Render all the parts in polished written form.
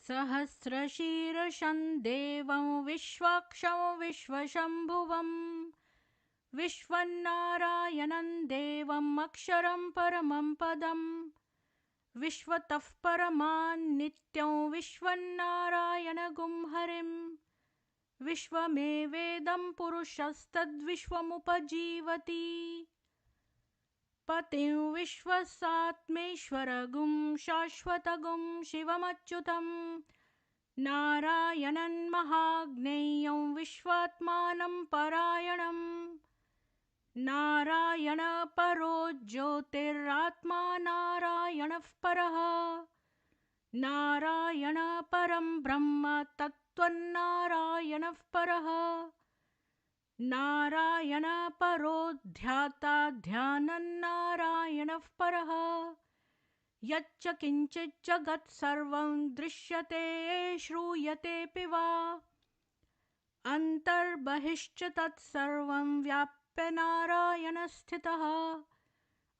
सहस्रशीर्षं देवं विश्वाक्षं विश्वशम्भुवं विश्वन्नारायणं देवम् अक्षरं परमं पदं विश्वतः परमान् नित्यं विश्वन्नारायणगुं हरिं विश्वमेवेदं पुरुषस्तद्विश्वमुपजीवति पतिं विश्वसात्मेश्वरगुं शाश्वतगुं शिवमच्युतं नारायणं महाज्ञेयं विश्वात्मानं परायणं नारायणपरो ज्योतिरात्मा नारायणः परः नारायणपरं ब्रह्म तत्त्वन्नारायणः परः नारायणपरो ध्याता ध्यानन्नारायणः परः यच्च किञ्चित् जगत् सर्वं दृश्यते श्रूयतेऽपि वा अन्तर्बहिश्च तत्सर्वं व्याप्य नारायणस्थितः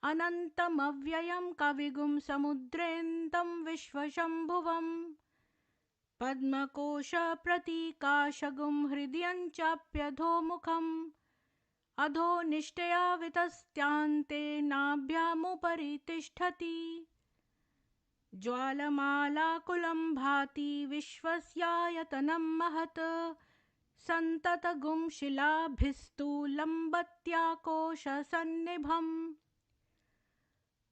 अनन्तमव्ययं कविगुं समुद्रेऽन्तं विश्वशम्भुवम् पद्मकोशप्रतीकाशगुं हृदयं चाप्यधोमुखम् अधो निष्ठया वितस्त्यान्ते नाभ्यामुपरि तिष्ठति ज्वालमालाकुलं भाति विश्वस्यायतनं महत् सन्ततगुं शिलाभिस्तूलम्बत्याकोशसन्निभम्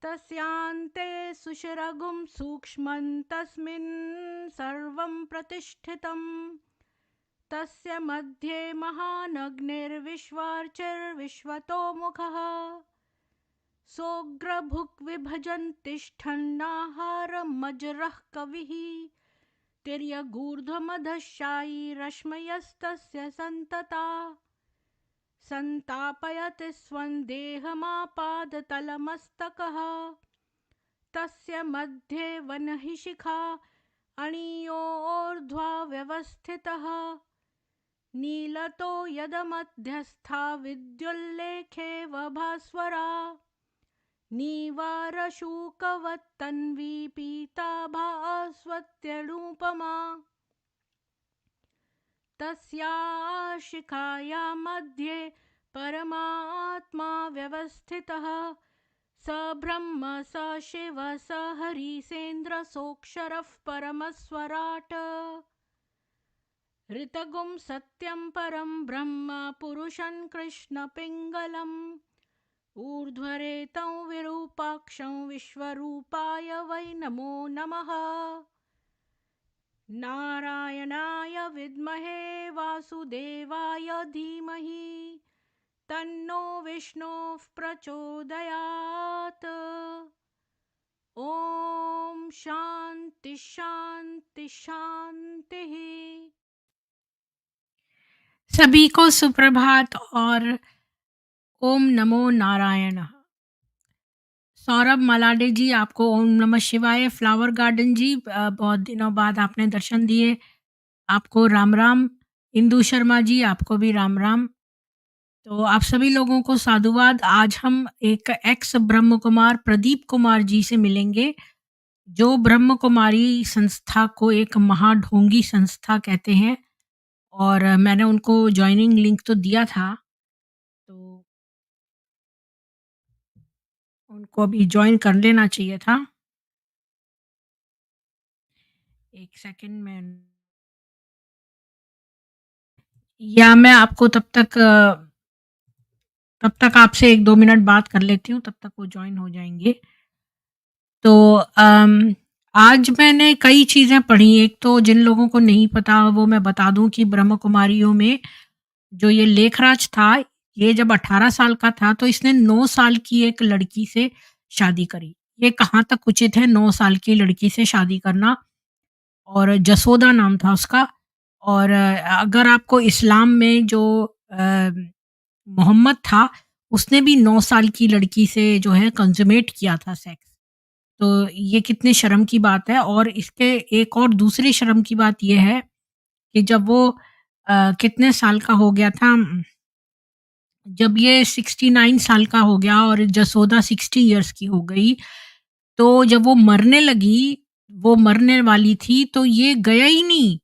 तस्यान्ते सुषिरगुं सूक्ष्मं तस्मिन् सर्वं प्रतिष्ठितं तस्य मध्ये महानग्निर्विश्वार्चिर्विश्वतोमुखः सोऽग्रभुक् विभजन् तिष्ठन्नाहारमजरः कविः तिर्यगूर्ध्वमधश्चायी रश्मयस्तस्य सन्तता सन्तापयति स्वं देहमापादतलमस्तकः तस्य मध्ये वह्निशिखा अणियोर्ध्वा व्यवस्थितः नीलतो यदमध्यस्था विद्युल्लेखेव भास्वरा नीवारशूकवत्तन्वी पीताभास्वत्यनुपमा तस्याः शिखायां मध्ये परमात्मा व्यवस्थितः स ब्रह्म स शिव स हरिसेन्द्र सोऽक्षरः परमस्वराट् ऋतगुं सत्यं परं ब्रह्म पुरुषं कृष्णपिङ्गलम् ऊर्ध्वरेतं विरूपाक्षं विश्वरूपाय वै नमो नमः नारायणाय विद्महे वासुदेवाय धीमहि तन्नो विष्णुः प्रचोदयात्। ओम शांति शांति शांति। सभी को सुप्रभात और ओम नमो नारायण। सौरभ मलाडे जी, आपको ओम नमः शिवाय। फ्लावर गार्डन जी, बहुत दिनों बाद आपने दर्शन दिए, आपको राम राम। इंदु शर्मा जी, आपको भी राम राम। तो आप सभी लोगों को साधुवाद। आज हम एक एक्स ब्रह्म कुमार प्रदीप कुमार जी से मिलेंगे, जो ब्रह्म कुमारी संस्था को एक महाढोंगी संस्था कहते हैं, और मैंने उनको ज्वाइनिंग लिंक तो दिया था, तो उनको अभी ज्वाइन कर लेना चाहिए था। एक सेकंड में, या मैं आपको तब तक आपसे 1-2 मिनट बात कर लेती हूँ, तब तक वो ज्वाइन हो जाएंगे। तो आज मैंने कई चीज़ें पढ़ी। एक तो जिन लोगों को नहीं पता वो मैं बता दूं कि ब्रह्म कुमारियों में जो ये लेखराज था, ये जब 18 साल का था तो इसने 9 साल की एक लड़की से शादी करी। ये कहाँ तक उचित है 9 साल की लड़की से शादी करना? और जसोदा नाम था उसका। और अगर आपको इस्लाम में जो मोहम्मद था, उसने भी 9 साल की लड़की से जो है कंजुमेट किया था सेक्स। तो ये कितने शर्म की बात है। और इसके एक और दूसरी शर्म की बात ये है कि जब वो कितने साल का हो गया था, जब ये 69 साल का हो गया और जसोदा 60 इयर्स की हो गई, तो जब वो मरने लगी वो मरने वाली थी तो ये गया ही नहीं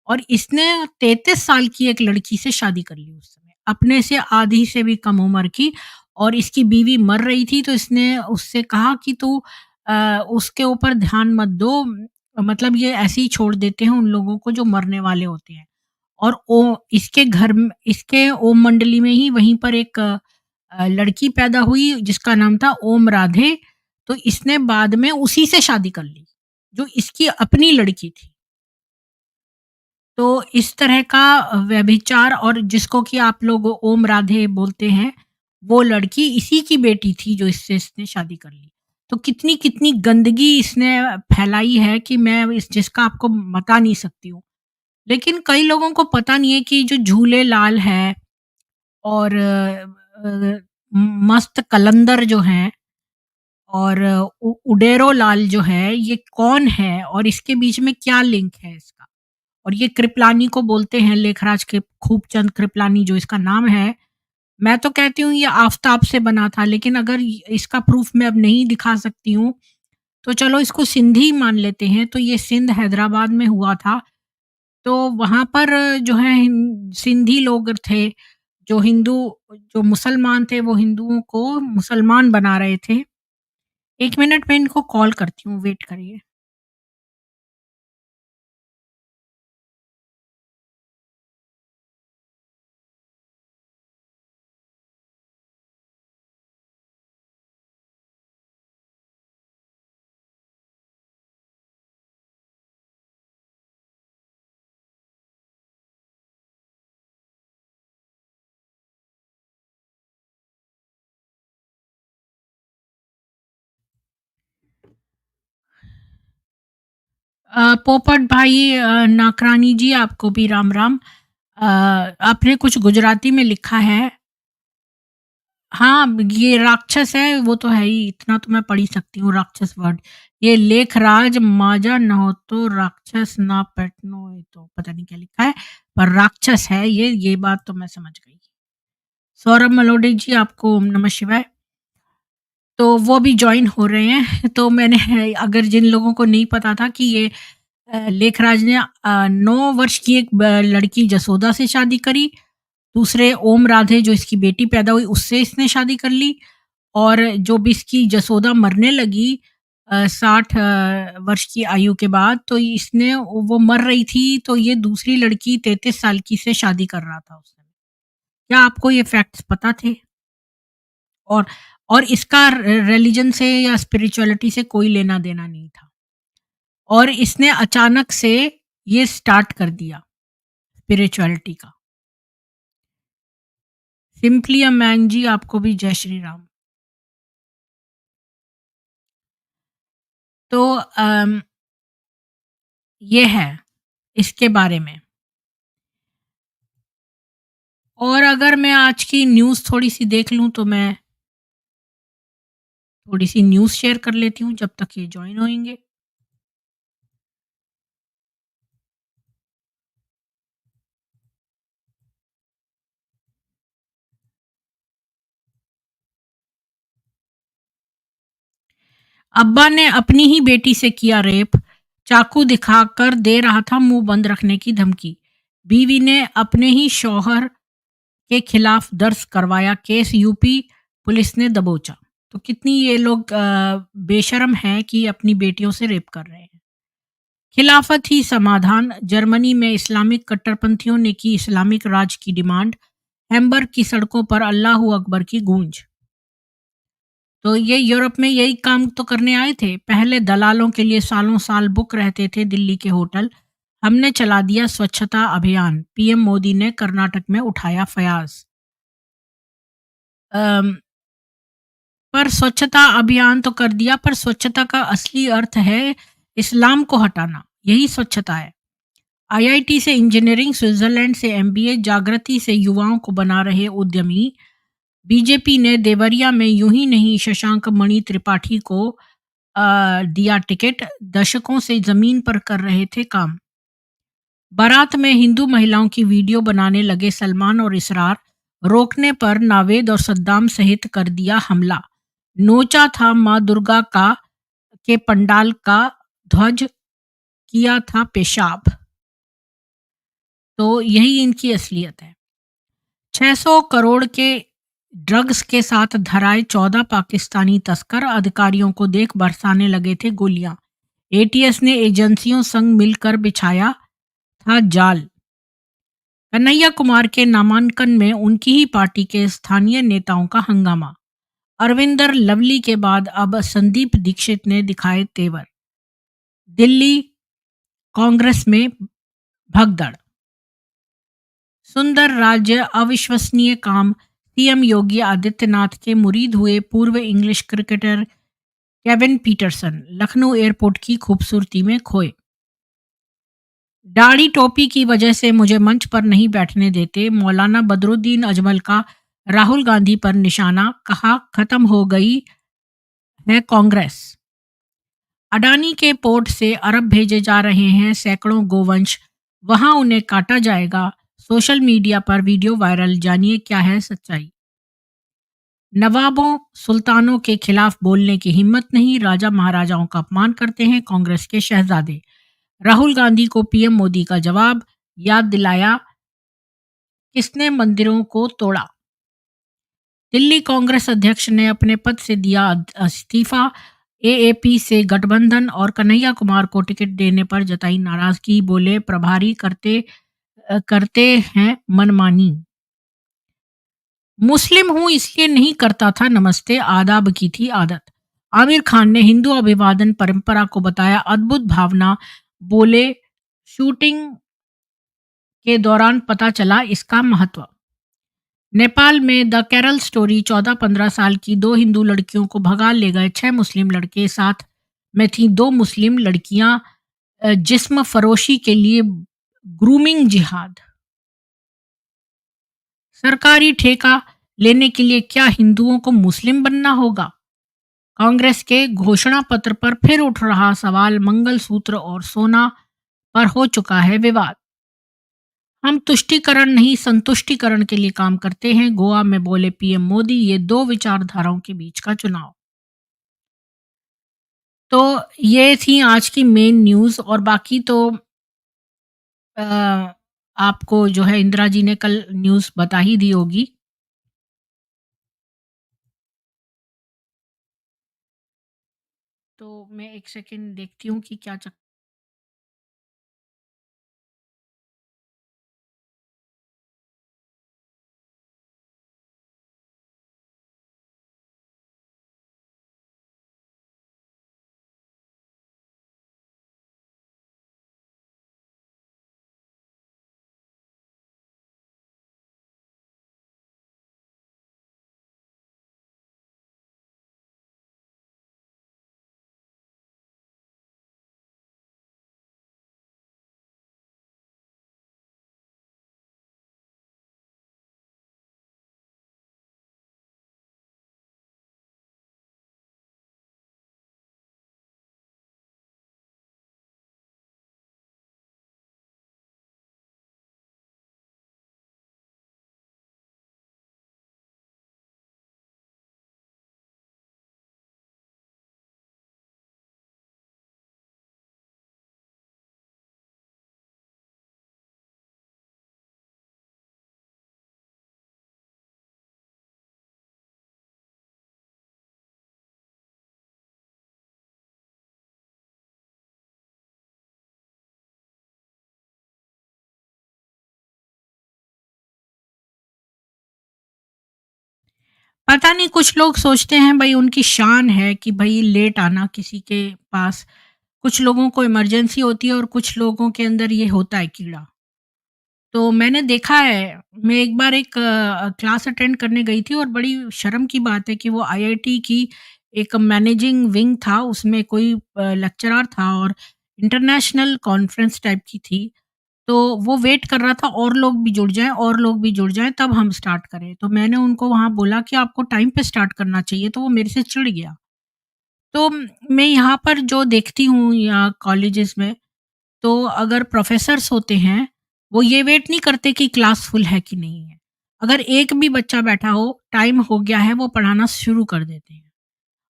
और इसने 33 साल की एक लड़की से शादी कर ली उस समय। अपने से आधी से भी कम उम्र की और इसकी बीवी मर रही थी तो इसने उससे कहा कि तू उसके ऊपर ध्यान मत दो मतलब ये ऐसे ही छोड़ देते हैं उन लोगों को जो मरने वाले होते हैं। और ओ इसके घर में इसके ओम मंडली में ही वहीं पर एक लड़की पैदा हुई जिसका नाम था ओम राधे, तो इसने बाद में उसी से शादी कर ली, जो इसकी अपनी लड़की थी। तो इस तरह का व्यभिचार और जिसको कि आप लोग ओम राधे बोलते हैं, वो लड़की इसी की बेटी थी जो इससे इसने शादी कर ली। तो कितनी-कितनी गंदगी इसने फैलाई है कि मैं इस जिसका आपको बता नहीं सकती हूँ। लेकिन कई लोगों को पता नहीं है कि जो झूले लाल है और मस्त कलंदर जो हैं और उडेरो लाल जो है, ये कौन है और इसके बीच में क्या लिंक है इसका? और ये कृपलानी को बोलते हैं लेखराज के खूबचंद कृपलानी जो इसका नाम है। मैं तो कहती हूँ ये आफ़ताब से बना था लेकिन अगर इसका प्रूफ़ मैं अब नहीं दिखा सकती हूँ, तो चलो इसको सिंधी मान लेते हैं। तो ये सिंध हैदराबाद में हुआ था। तो वहाँ पर जो है सिंधी लोग थे, जो हिंदू जो मुसलमान थे वो हिंदुओं को मुसलमान बना रहे थे। 1 मिनट मैं इनको कॉल करती हूँ, वेट करिए। पोपट भाई नाकरानी जी आपको भी राम राम। आपने कुछ गुजराती में लिखा है। हाँ, ये राक्षस है वो तो है ही, इतना तो मैं पढ़ ही सकती हूँ राक्षस वर्ड। ये लेखराज माजा न हो तो राक्षस ना पेटनो ये तो पता नहीं क्या लिखा है, पर राक्षस है ये बात तो मैं समझ गई। सौरभ मलोडे जी आपको नमः शिवाय। तो वो भी जॉइन हो रहे हैं तो मैंने अगर जिन लोगों को नहीं पता था कि ये लेखराज ने 9 वर्ष की एक लड़की जसोदा से शादी करी, दूसरे ओम राधे जो इसकी बेटी पैदा हुई उससे इसने शादी कर ली और जो भी इसकी जसोदा मरने लगी 60 वर्ष की आयु के बाद तो इसने वो मर रही थी तो ये दूसरी लड़की 33 साल की से शादी कर रहा था उस समय। क्या आपको ये फैक्ट्स पता थे? और और इसका रिलीजन से या स्पिरिचुअलिटी से कोई लेना-देना नहीं था। और इसने अचानक से ये स्टार्ट कर दिया स्पिरिचुअलिटी का। सिंपली अ मैन जी आपको भी जय श्री राम। तो ये है इसके बारे में। और अगर मैं आज की न्यूज़ थोड़ी-सी देख लूँ तो मैं थोड़ी-सी न्यूज़ शेयर कर लेती हूँ जब तक ये जॉइन होएँगे। अब्बा ने अपनी ही बेटी से किया रेप, चाकू दिखाकर दे रहा था मुँह बंद रखने की धमकी। बीवी ने अपने ही शौहर के खिलाफ दर्ज करवाया केस, यूपी पुलिस ने दबोचा। तो कितनी ये लोग बेशर्म हैं कि अपनी बेटियों से रेप कर रहे हैं। खिलाफत ही समाधान, जर्मनी में इस्लामिक कट्टरपंथियों ने की इस्लामिक राज की डिमांड, हैम्बर्ग की सड़कों पर अल्लाहू अकबर की गूंज। तो ये यूरोप में यही काम तो करने आए थे। पहले दलालों के लिए सालों साल बुक रहते थे दिल्ली के होटल। हमने चला दिया स्वच्छता अभियान, पीएम मोदी ने कर्नाटक में उठाया फयाज। अम, पर स्वच्छता अभियान तो कर दिया पर स्वच्छता का असली अर्थ है इस्लाम को हटाना, यही स्वच्छता है। आईआईटी से इंजीनियरिंग, स्विट्जरलैंड से एमबीए, जागृति से युवाओं को बना रहे उद्यमी। बीजेपी ने देवरिया में यूं ही नहीं शशांक मणि त्रिपाठी को दिया टिकट, दशकों से जमीन पर कर रहे थे काम। बारात में हिंदू महिलाओं की वीडियो बनाने लगे सलमान और इसरार, रोकने पर नावेद और सद्दाम सहित कर दिया हमला। नोचा था मां दुर्गा का के पंडाल का ध्वज, किया था पेशाब। तो यही इनकी असलियत है। 600 करोड़ के ड्रग्स के साथ धराए 14 पाकिस्तानी तस्कर अधिकारियों को देख बरसाने लगे थे गोलियां। एटीएस ने एजेंसियों संग मिलकर बिछाया था जाल। कन्हैया कुमार के नामांकन में उनकी ही पार्टी के स्थानीय नेताओं का हंगामा। अरविंदर लवली के बाद अब संदीप दीक्षित ने दिखाए तेवर। दिल्ली कांग्रेस में भगदड़। सुंदर राज्य अविश्वसनीय काम। सीएम योगी आदित्यनाथ के मुरीद हुए पूर्व English cricketer Kevin Pietersen Lucknow airport की खूबसूरती में खोए। दाढ़ी टोपी की वजह से मुझे मंच पर नहीं बैठने देते, मौलाना बदरुद्दीन अजमल का राहुल गांधी पर निशाना, कहा खत्म हो गई है कांग्रेस। अडानी के पोर्ट से अरब भेजे जा रहे हैं सैकड़ों गोवंश, वहां उन्हें काटा जाएगा। सोशल मीडिया पर वीडियो वायरल, जानिए क्या है सच्चाई। नवाबों सुल्तानों के खिलाफ बोलने की हिम्मत नहीं, राजा महाराजाओं का अपमान करते हैं कांग्रेस के शहजादे। राहुल गांधी को पीएम मोदी का जवाब, याद दिलाया किसने मंदिरों को तोड़ा। दिल्ली कांग्रेस अध्यक्ष ने अपने पद से दिया इस्तीफा। एएपी से गठबंधन और कन्हैया कुमार को टिकट देने पर जताई नाराजगी, बोले प्रभारी करते हैं मनमानी। मुस्लिम हूं इसलिए नहीं करता था नमस्ते, आदाब की थी आदत। आमिर खान ने हिंदू अभिवादन परंपरा को बताया अद्भुत भावना, बोले शूटिंग के दौरान पता चला इसका महत्व। नेपाल में द केरल स्टोरी, 14-15 साल की 2 हिंदू लड़कियों को भगा ले गए 6 मुस्लिम लड़के, साथ में थी 2 मुस्लिम लड़कियां। जिस्म फरोशी के लिए ग्रूमिंग जिहाद। सरकारी ठेका लेने के लिए क्या हिंदुओं को मुस्लिम बनना होगा? कांग्रेस के घोषणा पत्र पर फिर उठ रहा सवाल, मंगलसूत्र और सोना पर हो चुका है विवाद। हम तुष्टीकरण नहीं संतुष्टीकरण के लिए काम करते हैं, गोवा में बोले पीएम मोदी। ये 2 विचारधाराओं के बीच का चुनाव। तो ये थी आज की मेन न्यूज़, और बाकी तो अ, आपको जो है इंदिरा जी ने कल न्यूज़ बता ही दी होगी। तो मैं एक सेकंड देखती हूँ कि क्या चक पता नहीं, कुछ लोग सोचते हैं भई उनकी शान है कि भई लेट आना किसी के पास। कुछ लोगों को इमरजेंसी होती है और कुछ लोगों के अंदर ये होता है कीड़ा। तो मैंने देखा है, मैं एक बार एक क्लास अटेंड करने गई थी और बड़ी शर्म की बात है कि वो आईआईटी की एक मैनेजिंग विंग था, उसमें कोई लेक्चरर था और इंटरनेशनल कॉन्फ्रेंस टाइप की थी। तो वो वेट कर रहा था और लोग भी जुड़ जाएँ और लोग भी जुड़ जाएँ तब हम स्टार्ट करें। तो मैंने उनको वहाँ बोला कि आपको टाइम पे स्टार्ट करना चाहिए, तो वो मेरे से चिढ़ गया। तो मैं यहाँ पर जो देखती हूँ या कॉलेजेस में, तो अगर प्रोफ़ेसर्स होते हैं, वो ये वेट नहीं करते कि क्लास फुल है कि नहीं है। अगर एक भी बच्चा बैठा हो, टाइम हो गया है, वो पढ़ाना शुरू कर देते हैं।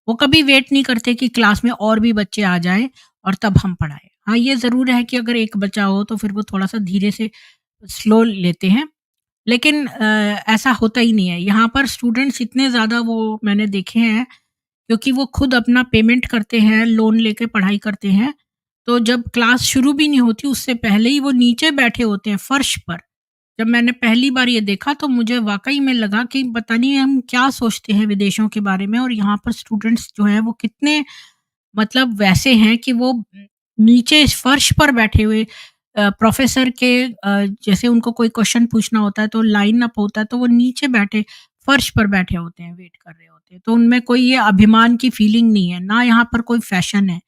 वो कभी वेट नहीं करते कि क्लास में और भी बच्चे आ जाएँ और तब हम पढ़ाएँ। हाँ, ये ज़रूर है कि अगर एक बच्चा हो तो फिर वो थोड़ा-सा धीरे से स्लो लेते हैं, लेकिन ऐसा होता ही नहीं है। यहाँ पर स्टूडेंट्स इतने ज़्यादा वो मैंने देखे हैं, क्योंकि वो खुद अपना पेमेंट करते हैं, लोन लेके पढ़ाई करते हैं, तो जब क्लास शुरू भी नहीं होती उससे पहले ही वो नीचे बैठे होते हैं फर्श पर। जब मैंने पहली बार ये देखा तो मुझे वाक़ई में लगा कि पता नहीं हम क्या सोचते हैं विदेशों के बारे में, और यहाँ पर स्टूडेंट्स जो हैं वो कितने मतलब वैसे हैं कि वो नीचे इस फर्श पर बैठे हुए प्रोफ़ेसर के जैसे उनको कोई क्वेश्चन पूछना होता है तो लाइन अप होता है, तो वो नीचे बैठे फर्श पर बैठे होते हैं, वेट कर रहे होते हैं। तो उनमें कोई ये अभिमान की फीलिंग नहीं है, ना यहाँ पर कोई फ़ैशन है।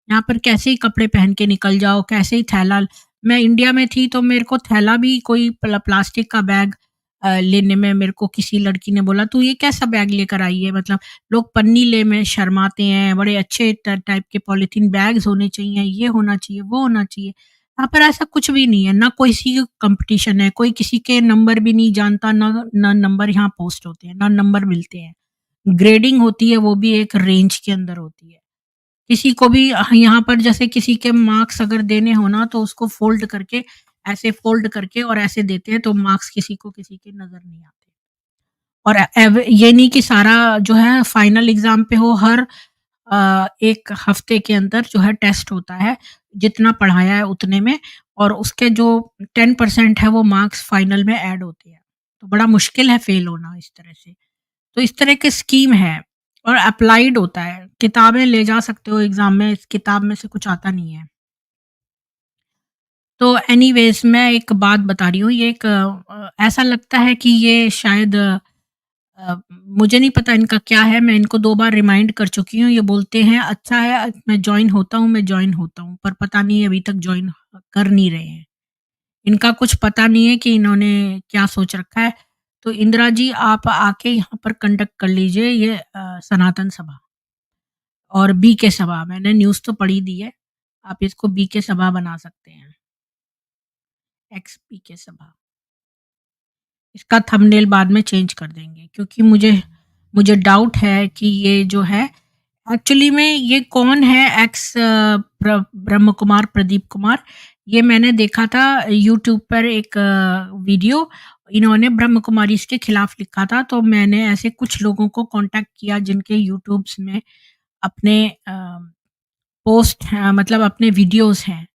यहाँ पर कैसे ही कपड़े पहन के निकल जाओ, कैसे ही थैला, मैं इंडिया में थी तो मेरे को थैला भी कोई प्लास्टिक का बैग लेने में मेरे को किसी लड़की ने बोला, "तू ये कैसा बैग लेकर आई है?" मतलब लोग पन्नी ले में शर्माते हैं, बड़े अच्छे टाइप के पॉलीथीन बैग्स होने चाहिए, ये होना चाहिए, वो होना चाहिए। यहाँ पर ऐसा कुछ भी नहीं है, ना किसी का कॉम्पिटिशन है, कोई किसी के नंबर भी नहीं जानता, ना नंबर यहाँ पोस्ट होते हैं, ना नंबर मिलते हैं। ग्रेडिंग होती है वो भी एक रेंज के अंदर होती है। किसी को भी यहाँ पर जैसे किसी के मार्क्स अगर देने हो ना तो उसको ऐसे फ़ोल्ड करके और ऐसे देते हैं, तो मार्क्स किसी को किसी के नज़र नहीं आते। और ये नहीं कि सारा जो है फाइनल एग्ज़ाम पे हो, हर 1 हफ़्ते के अंदर जो है टेस्ट होता है, जितना पढ़ाया है उतने में, और उसके जो 10% है वो मार्क्स फाइनल में ऐड होते हैं। तो बड़ा मुश्किल है फ़ेल होना इस तरह से। तो इस तरह की स्कीम है, और अप्लाइड होता है। किताबें ले जा सकते हो एग्ज़ाम में, इस किताब में से कुछ आता नहीं है। तो एनीवेज़ मैं एक बात बता रही हूँ, ये एक ऐसा लगता है कि ये शायद मुझे नहीं पता इनका क्या है, मैं इनको 2 बार रिमाइंड कर चुकी हूँ, ये बोलते हैं अच्छा है मैं जॉइन होता हूँ, पर पता नहीं अभी तक जॉइन कर नहीं रहे हैं। इनका कुछ पता नहीं है कि इन्होंने क्या सोच रखा है। तो इंदिरा जी आप आके यहाँ पर कंडक्ट कर लीजिए ये सनातन सभा और बीके सभा, मैंने न्यूज़ तो पढ़ी दी है, आप इसको बीके सभा बना सकते हैं, एक्स बीके सभा। इसका थंबनेल बाद में चेंज कर देंगे, क्योंकि मुझे डाउट है कि ये जो है एक्चुअली में ये कौन है एक्स ब्रह्म कुमार प्रदीप कुमार, ये मैंने देखा था यूट्यूब पर एक वीडियो, इन्होंने ब्रह्म कुमारीज़ के खिलाफ लिखा था, तो मैंने ऐसे कुछ लोगों को कांटेक्ट किया जिनके यूट्यूब्स में अपने पोस्ट हैं, मतलब अपने वीडियोज़ हैं।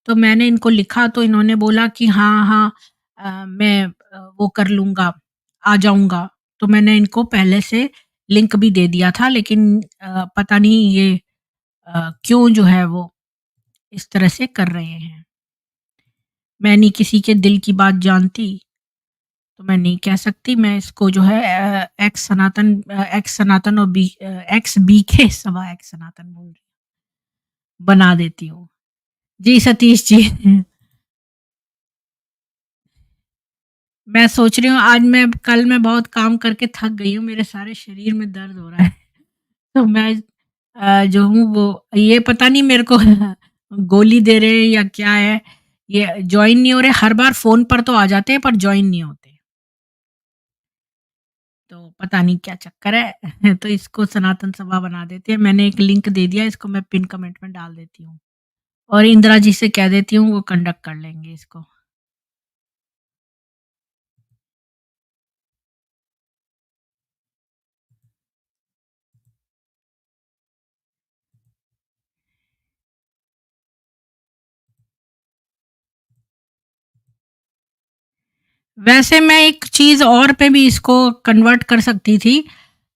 तो मैंने इनको लिखा तो इन्होंने बोला कि हाँ, हाँ मैं वो कर लूँगा, आ जाऊँगा। तो मैंने इनको पहले से लिंक भी दे दिया था, लेकिन पता नहीं ये क्यों जो है वो इस तरह से कर रहे हैं। मैं नहीं किसी के दिल की बात जानती, तो मैं नहीं कह सकती, मैं इसको जो है एक्स सनातन और एक्स बीके सवा एक्स सनातन बोल रही बना देती हूँ। जी, सतीश जी। मैं सोच रही हूँ आज कल मैं बहुत काम करके थक गई हूँ, मेरे सारे शरीर में दर्द हो रहा है। तो मैं जो हूँ वो ये पता नहीं मेरे को गोली दे रहे हैं या क्या है, ये जॉइन नहीं हो रहे, हर बार फ़ोन पर तो आ जाते हैं पर जॉइन नहीं होते। तो पता नहीं क्या चक्कर है। तो इसको सनातन सभा बना देते हैं। मैंने एक लिंक दे दिया, इसको मैं पिन कमेंट में डाल देती हूँ और इंदिरा जी से कह देती हूँ वो कंडक्ट कर लेंगे इसको। वैसे मैं एक चीज़ और पे भी इसको कन्वर्ट कर सकती थी।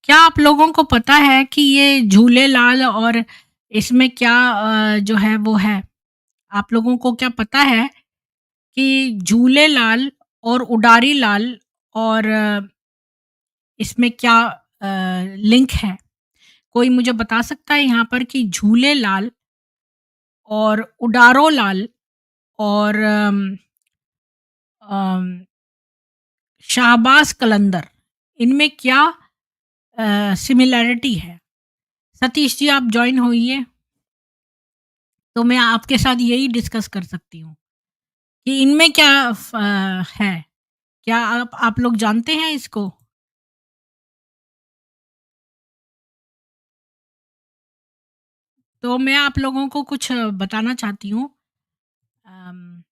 क्या आप लोगों को पता है कि ये झूलेलाल और इसमें क्या जो है वो है? आप लोगों को क्या पता है कि झूलेलाल और उडारी लाल और इसमें क्या लिंक है? कोई मुझे बता सकता है यहाँ पर कि झूलेलाल और उडारो लाल और अम, शाहबाज़ कलंदर, इनमें क्या सिमिलैरिटी है? सतीश जी आप जॉइन होइए, तो मैं आपके साथ यही डिस्कस कर सकती हूँ कि इनमें क्या है? क्या आप लोग जानते हैं इसको? तो मैं आप लोगों को कुछ बताना चाहती हूँ अम,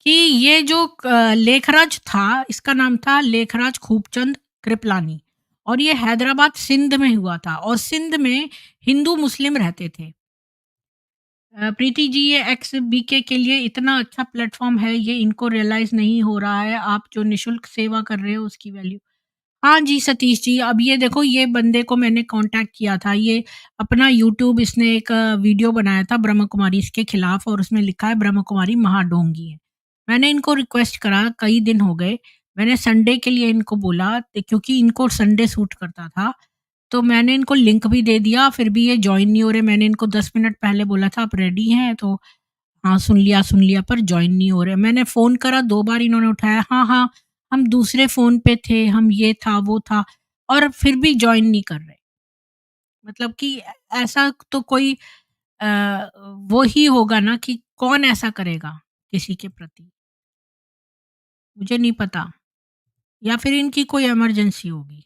कि ये जो लेखराज था, इसका नाम था लेखराज खूबचंद कृपलानी, और ये हैदराबाद सिंध में हुआ था, और सिंध में हिंदू मुस्लिम रहते थे। प्रीति जी, ये एक्स बीके के लिए इतना अच्छा प्लेटफॉर्म है, ये इनको रियलाइज नहीं हो रहा है, आप जो निशुल्क सेवा कर रहे हो उसकी वैल्यू। हाँ जी, सतीश जी, अब ये देखो, ये बंदे को मैंने कांटेक्ट किया था, ये अपना यूट्यूब, इसने एक वीडियो बनाया था ब्रह्म कुमारी इसके खिलाफ, और उसमें लिखा है ब्रह्म कुमारी महाढोंगी है। मैंने इनको रिक्वेस्ट करा, कई दिन हो गए, मैंने संडे के लिए इनको बोला, क्योंकि इनको संडे सूट करता था, तो मैंने इनको लिंक भी दे दिया, फिर भी ये जॉइन नहीं हो रहे। मैंने इनको 10 मिनट पहले बोला था आप रेडी हैं? तो हाँ, सुन लिया, पर जॉइन नहीं हो रहे। मैंने फ़ोन करा 2 बार, इन्होंने उठाया, हाँ, हाँ, हम दूसरे फ़ोन पे थे, हम ये था, वो था, और फिर भी जॉइन नहीं कर रहे। मतलब कि ऐसा तो कोई अ, वो ही होगा ना, कि कौन ऐसा करेगा किसी के प्रति? मुझे नहीं पता, या फिर इनकी कोई इमरजेंसी होगी।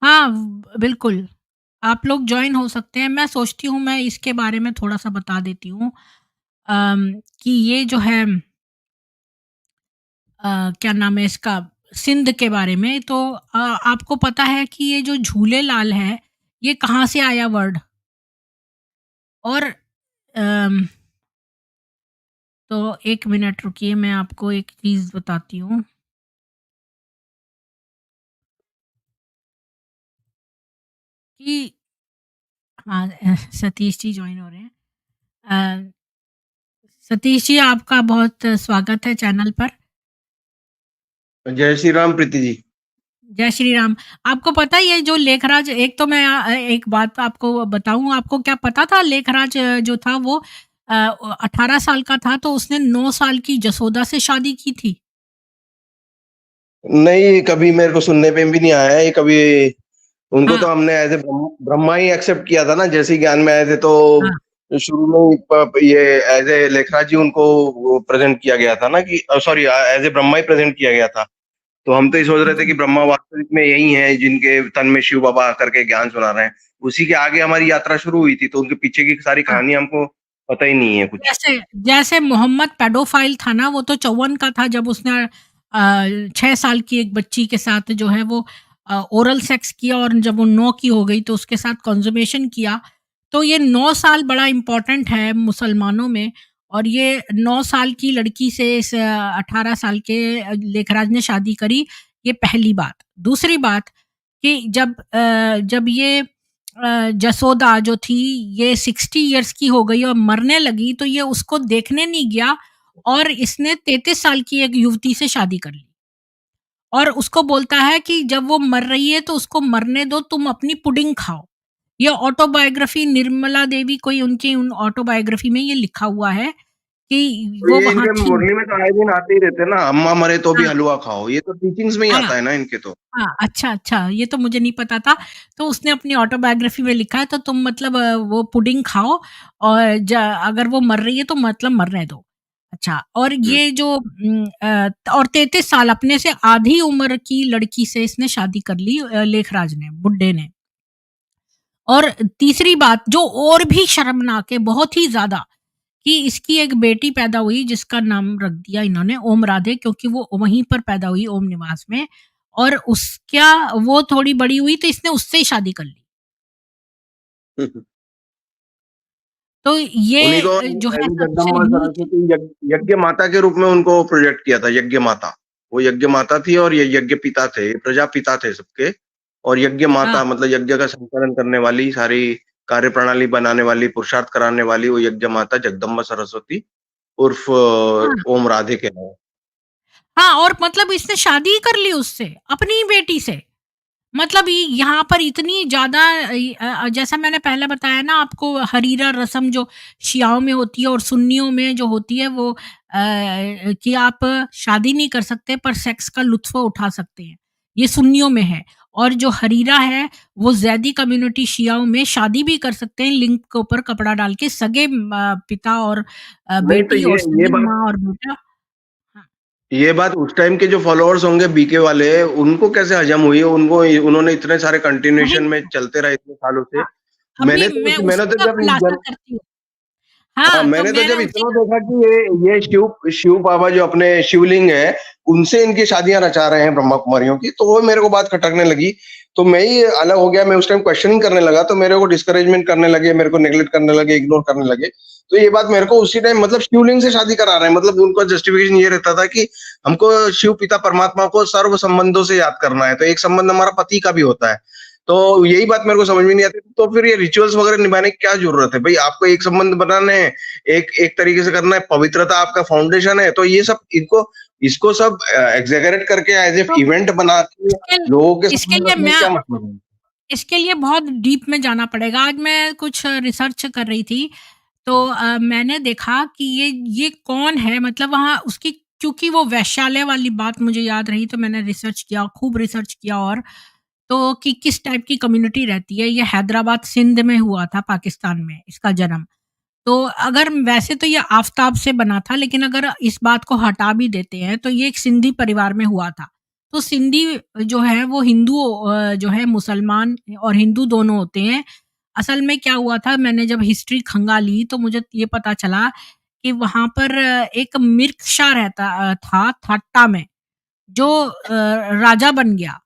हाँ, बिल्कुल, आप लोग जॉइन हो सकते हैं। मैं सोचती हूँ मैं इसके बारे में थोड़ा-सा बता देती हूँ, कि ये जो है, क्या नाम है इसका, सिंध के बारे में, तो आपको पता है कि ये जो झूलेलाल है, ये कहाँ से आया वर्ड? और अम, तो 1 मिनट रुकिए, मैं आपको एक चीज़ बताती हूँ कि हाँ, सतीश जी जॉइन हो रहे हैं। अ, सतीश जी, आपका बहुत स्वागत है चैनल पर। जय श्री राम प्रीति जी। जय श्री राम। आपको पता है ये जो लेखराज, एक तो मैं एक बात आपको बताऊँ, आपको क्या पता था लेखराज जो था वो 18 साल का था, तो उसने 9 साल की जसोदा से शादी की थी। नहीं, कभी मेरे को सुनने में भी नहीं आया है ये कभी। उनको तो हाँ, हमने एज़ ए ब्रह्मा ही एक्सेप्ट किया था ना, जैसे ही ज्ञान में आए थे तो हाँ। शुरू में ही ये एज़ ए लेखराज जी उनको वो प्रेज़ेंट किया गया था ना कि sorry as a Brahma he present किया गया था। तो हम तो ये सोच रहे थे कि जी। ब्रह्मा वास्तविक में यही हैं जिनके तन में शिव बाबा आकर के ज्ञान सुना रहे हैं। उसी के आगे हमारी यात्रा शुरू हुई थी, तो उनके पीछे की सारी हाँ, कहानी हमको पता ही नहीं है कुछ। जैसे जैसे मोहम्मद पेडोफाइल था ना, वो तो 54 का था जब उसने 6 साल की एक बच्ची के साथ जो है वो ओरल सेक्स किया, और जब वो 9 की हो गई तो उसके साथ कंज़ुमेशन किया। तो ये 9 साल बड़ा इम्पोर्टेंट है मुसलमानों में, और ये 9 साल की लड़की से इस 18 साल के लेखराज ने शादी करी, ये पहली बात। दूसरी बात, कि जब ये जसोदा जो थी, ये 60 इयर्स की हो गई और मरने लगी, तो ये उसको देखने नहीं गया, और इसने 33 साल की एक युवती से शादी कर ली, और उसको बोलता है कि जब वो मर रही है तो उसको मरने दो, तुम अपनी पुडिंग खाओ। ये ऑटोबायोग्राफी, निर्मला देवी, कोई उनकी उन ऑटोबायोग्राफी में ये लिखा हुआ है कि तो वो ये वहाँ इनके थी। मुरली में तो आए दिन आते ही रहते हैं ना, अम्मा मरे तो भी हाँ, हलवा खाओ, ये तो टीचिंग्स में ही हाँ। आता है ना इनके तो। हाँ, अच्छा, अच्छा, ये तो मुझे नहीं पता था। तो उसने अपनी ऑटोबायोग्राफ़ी में लिखा है, तो तुम मतलब वो पुडिंग खाओ, और अगर वो मर रही है तो मतलब मरने दो। अच्छा, और हुँ। ये जो और 33 साल, अपने से आधी उम्र की लड़की से इसने शादी कर ली, लेखराज ने, बुड्ढे ने। और तीसरी बात जो और भी शर्मनाक है बहुत ही ज़्यादा, कि इसकी एक बेटी पैदा हुई जिसका नाम रख दिया इन्होंने ओम राधे, क्योंकि वो वहीं पर पैदा हुई ओम निवास में, और उसका वो थोड़ी बड़ी हुई तो इसने उससे ही शादी कर ली। तो उन्हीं को ये जो है सबसे जगदम्बा नीच। सरस्वती यज्ञ माता के रूप में उनको प्रोजेक्ट किया था, यज्ञ माता। वो यज्ञ माता थी और ये यज्ञ पिता थे, प्रजापिता थे सबके। और यज्ञ हाँ, माता मतलब यज्ञ का संचालन करने वाली, सारी कार्यप्रणाली बनाने वाली, पुरुषार्थ कराने वाली वो यज्ञ माता जगदम्बा सरस्वती उर्फ हाँ, ओम राधे के नाम। हाँ, और मतलब इसने शादी ही कर ली उससे, अपनी ही बेटी से। मतलब ये यहाँ पर इतनी ज़्यादा जैसा मैंने पहले बताया ना आपको, हरीरा रस्म जो शियाओं में होती है और सुन्नियों में जो होती है, वो कि आप शादी नहीं कर सकते पर सेक्स का लुत्फ़ उठा सकते हैं, ये सुन्नियों में है। और जो हरीरा है, वो ज़ैदी कम्युनिटी शियाओं में शादी भी कर सकते हैं, लिंग के ऊपर कपड़ा डाल के, सगे पिता और नहीं तो बेटी, और ये सगी बात माँ और बेटा। हाँ, ये बात उस टाइम के जो फॉलोअर्स होंगे बीके वाले, उनको कैसे हजम हुई? उनको उन्होंने इतने सारे वही कंटिन्यूएशन में तो। चलते रहे इतने सालों से। हाँ, अभी मैं उसी मैंने तो का जब खुलासा जन करती हूँ। हाँ, हाँ, तो मैंने तो मैंने जब उसी इतना देखा कि ये शिव शिव बाबा जो अपने शिवलिंग है, उनसे इनकी शादियाँ रचा रहे हैं ब्रह्मा कुमारियों की, तो वो मेरे को बात खटकने लगी। तो मैं ही अलग हो गया, मैं उस टाइम क्वेश्चनिंग करने लगा, तो मेरे को डिस्करेजमेंट करने लगे, मेरे को नेगलेक्ट करने लगे, इग्नोर करने लगे। तो ये बात मेरे को उसी टाइम मतलब शिवलिंग से शादी करा रहे हैं, मतलब उनका जस्टिफिकेशन ये रहता था कि हमको शिव पिता परमात्मा को सर्व संबंधों से याद करना है, तो एक संबंध हमारा पति का भी होता है। तो यही बात मेरे को समझ में नहीं आती, तो फिर ये रिचुअल्स वगैरह निभाने की क्या ज़रूरत है? भई आपको एक संबंध बनाने हैं, एक एक तरीके से करना है, पवित्रता आपका फाउंडेशन है, तो ये सब इनको इसको सब एक्ज़ैगरेट करके एज़ इफ तो इवेंट बना के इसके लोगों के इसके सामने लिए रखने का मैं क्या मतलब है? इसके लिए बहुत डीप में जाना पड़ेगा। आज मैं कुछ रिसर्च कर रही थी, तो मैंने देखा कि ये कौन है, मतलब वहाँ उसकी, क्योंकि वो वैश्यालय वाली बात मुझे याद रही, तो मैंने रिसर्च किया, खूब रिसर्च किया, और तो कि किस टाइप की कम्युनिटी रहती है। ये हैदराबाद, सिंध में हुआ था, पाकिस्तान में इसका जन्म। तो अगर वैसे तो ये आफ़ताब से बना था, लेकिन अगर इस बात को हटा भी देते हैं, तो ये एक सिंधी परिवार में हुआ था। तो सिंधी जो है वो हिंदू जो है, मुसलमान और हिंदू दोनों होते हैं। असल में क्या हुआ था, मैंने जब हिस्ट्री खंगाली तो मुझे ये पता चला कि वहाँ पर एक मिर्कशा था थाट्टा में, जो राजा बन गया,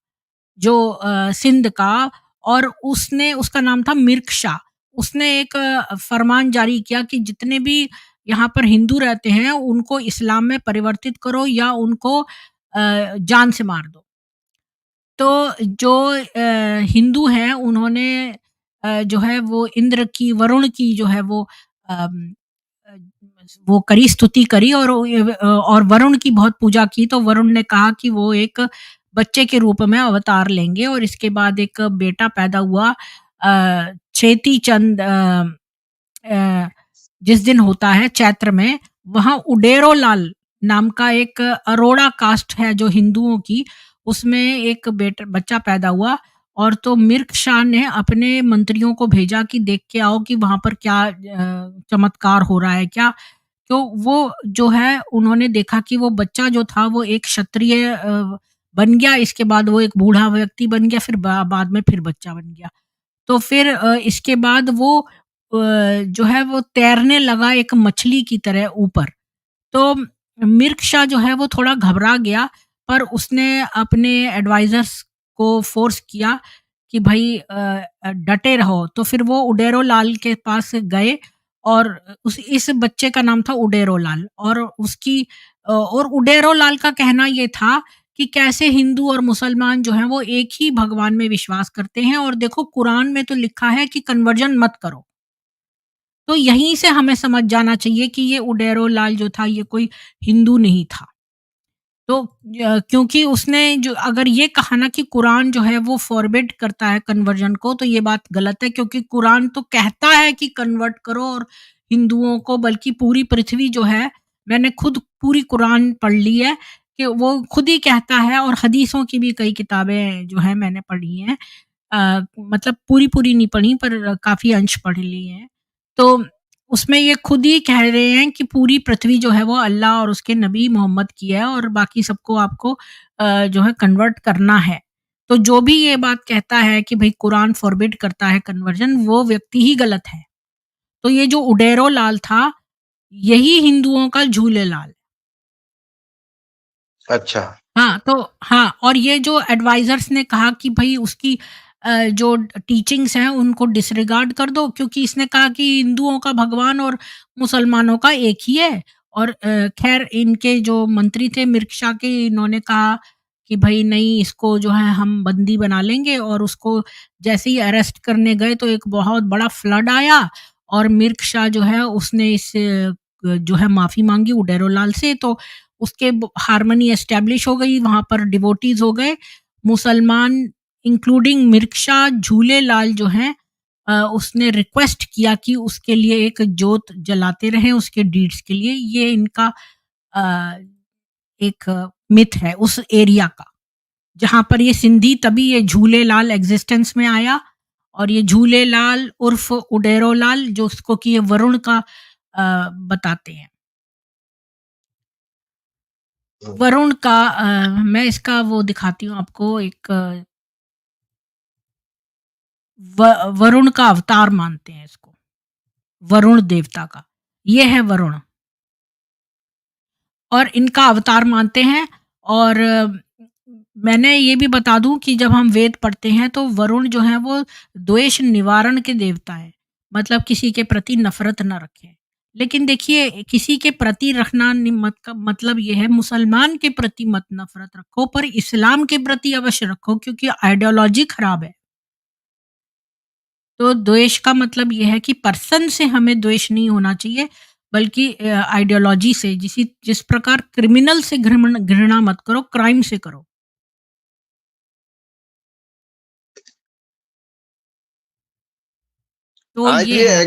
जो सिंध का, और उसने, उसका नाम था मिर्क शाह। उसने एक फरमान जारी किया कि जितने भी यहाँ पर हिंदू रहते हैं, उनको इस्लाम में परिवर्तित करो या उनको जान से मार दो। तो जो हिंदू हैं, उन्होंने जो है वो इंद्र की, वरुण की जो है अम, अ, वो करी, स्तुति करी, और और वरुण की बहुत पूजा की। तो वरुण ने कहा कि वो एक बच्चे के रूप में अवतार लेंगे, और इसके बाद एक बेटा पैदा हुआ, चेती चंद, अ, जिस दिन होता है चैत्र में, वहाँ उडेरो लाल नाम का एक अरोड़ा कास्ट है जो हिंदुओं की, उसमें एक बच्चा पैदा हुआ। और तो मिर्क शाह ने अपने मंत्रियों को भेजा कि देख के आओ कि वहाँ पर क्या चमत्कार हो रहा है क्या। तो वो जो है, उन्होंने देखा कि वो बच्चा जो था वो एक क्षत्रिय बन गया, इसके बाद वो एक बूढ़ा व्यक्ति बन गया, फिर बाद में फिर बच्चा बन गया। तो फिर इसके बाद वो जो है वो तैरने लगा एक मछली की तरह ऊपर। तो मिर्क शाह जो है वो थोड़ा घबरा गया, पर उसने अपने एडवाइज़र्स को फ़ोर्स किया कि भई डटे रहो। तो फिर वो उडेरो लाल के पास गए, और उस इस बच्चे का नाम था उडेरो लाल, और उसकी और उडेरो लाल का कहना ये था कि कैसे हिंदू और मुसलमान जो हैं वो एक ही भगवान में विश्वास करते हैं, और देखो कुरान में तो लिखा है कि कन्वर्जन मत करो। तो यहीं से हमें समझ जाना चाहिए कि ये उडेरो लाल जो था, ये कोई हिंदू नहीं था। तो क्योंकि उसने जो अगर ये कहा ना कि कुरान जो है वो फ़ॉरबिड करता है कन्वर्जन को, तो ये बात गलत है, क्योंकि कुरान तो कहता है कि कन्वर्ट करो, और हिंदुओं को, बल्कि पूरी पृथ्वी जो है, मैंने खुद पूरी कुरान पढ़ ली है, कि वो खुद ही कहता है, और हदीसों की भी कई किताबें जो हैं मैंने पढ़ी हैं। मतलब पूरी-पूरी नहीं पढ़ी, पर काफ़ी अंश पढ़ लिए हैं। तो उसमें ये खुद ही कह रहे हैं कि पूरी पृथ्वी जो है वो अल्लाह और उसके नबी मोहम्मद की है, और बाकी सबको आपको जो है कन्वर्ट करना है। तो जो भी ये बात कहता है कि भई कुरान फ़ॉरबिड करता है कन्वर्जन, वो व्यक्ति ही गलत है। तो ये जो उडेरो लाल था, यही हिंदुओं का झूलेलाल। अच्छा। हाँ, तो हाँ, और ये जो एडवाइज़र्स ने कहा कि भई उसकी जो टीचिंग्स हैं उनको डिसरिगार्ड कर दो, क्योंकि इसने कहा कि हिंदुओं का भगवान और मुसलमानों का एक ही है। और ख़ैर इनके जो मंत्री थे मिर्शा के, इन्होंने कहा कि भई नहीं, इसको जो है हम बंदी बना लेंगे, और उसको जैसे ही अरेस्ट करने गए तो एक बहुत बड़ा फ्लड आया, और मिर्शा जो है उसने इस जो है माफ़ी माँगी उडेरो लाल से, तो उसके हार्मनी एस्टेब्लिश हो गई, वहाँ पर डिवोटीज हो गए, मुसलमान इंक्लूडिंग मिर्शा झूले लाल जो हैं, उसने रिक्वेस्ट किया कि उसके लिए एक जोत जलाते रहें उसके डीड्स के लिए। ये इनका अ, एक मिथ है उस एरिया का, जहाँ पर ये सिंधी, तभी ये झूले लाल एग्जिस्टेंस में आया। और ये झूले लाल उर्फ उडेरो लाल, जो उसको कि ये वरुण का बताते हैं। हुँ। वरुण का मैं इसका वो दिखाती हूँ आपको, एक वरुण का अवतार मानते हैं इसको, वरुण देवता का। ये है वरुण और इनका अवतार मानते हैं और मैंने ये भी बता दूँ कि जब हम वेद पढ़ते हैं तो वरुण जो है वो द्वेष निवारण के देवता हैं। मतलब किसी के प्रति नफ़रत ना रखें। लेकिन देखिए किसी के प्रति रखना नि मत का मतलब ये है मुसलमान के प्रति मत नफ़रत रखो पर इस्लाम के प्रति अवश्य रखो क्योंकि आइडियोलॉजी खराब है। तो द्वेष का मतलब ये है कि पर्सन से हमें द्वेष नहीं होना चाहिए बल्कि आइडियोलॉजी से जिस प्रकार क्रिमिनल से घृणा मत करो, क्राइम से करो। तो आज ये ये है।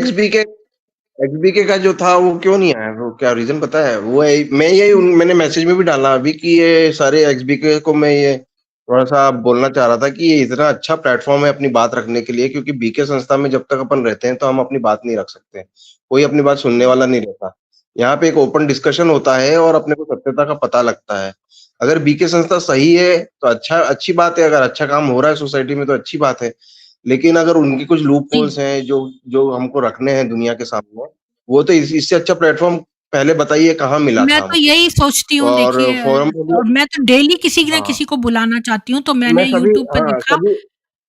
एक्सबीके का जो था वो क्यों नहीं आया? वो क्या रीजन पता है? वो है, मैंने मैसेज में भी डाला अभी कि ये सारे एक्सबीके को मैं ये थोड़ा सा बोलना चाह रहा था कि ये इतना अच्छा प्लेटफॉर्म है अपनी बात रखने के लिए, क्योंकि बीके संस्था में जब तक अपन रहते हैं तो हम अपनी बात नहीं रख सकते, कोई अपनी बात सुनने वाला नहीं रहता। यहाँ पे एक ओपन डिस्कशन होता है और अपने को सत्यता का पता लगता है। अगर बीके संस्था सही है तो अच्छी बात है, अगर अच्छा काम हो रहा है सोसाइटी में तो अच्छी बात है। लेकिन अगर उनकी कुछ लूप जी। होल्स हैं जो जो हमको रखने हैं दुनिया के सामने, वो तो इससे अच्छा प्लेटफॉर्म पहले बताइए कहाँ मिला मैं था तो हमको। यही सोचती हूँ और देखिए फोरम में भी, और मैं तो डेली किसी न हाँ, किसी को बुलाना चाहती हूँ, तो मैं मैंने सभी, यूट्यूब पे हाँ, देखा सभी,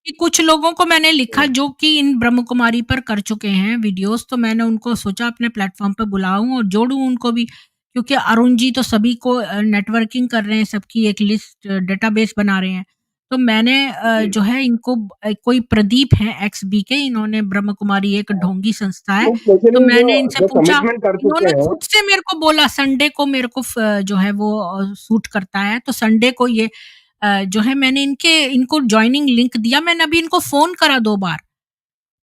कि कुछ लोगों को मैंने लिखा जो कि इन ब्रह्म कुमारी पर कर चुके हैं वीडियोज़, तो मैंने उनको सोचा अपने प्लेटफ़ॉर्म पे बुलाऊँ और जोड़ूँ उनको भी। क्योंकि अरुण जी तो सभी को नेटवर्किंग कर रहे हैं, सबकी एक लिस्ट डेटाबेस बना रहे हैं। तो मैंने जी, जो है इनको कोई प्रदीप हैं एक्स बीके, इन्होंने ब्रह्म कुमारी एक हाँ। ढोंगी संस्था है, तो स्पेशली तो जो मैंने इनसे जो पूछा, कमिटमेंट कर चुके इन्होंने हैं, खुद से मेरे को बोला संडे को मेरे को जो है वो सूट करता है, तो संडे को ये जो है मैंने इनको जॉइनिंग लिंक दिया, मैंने अभी इनको फ़ोन करा 2 बार,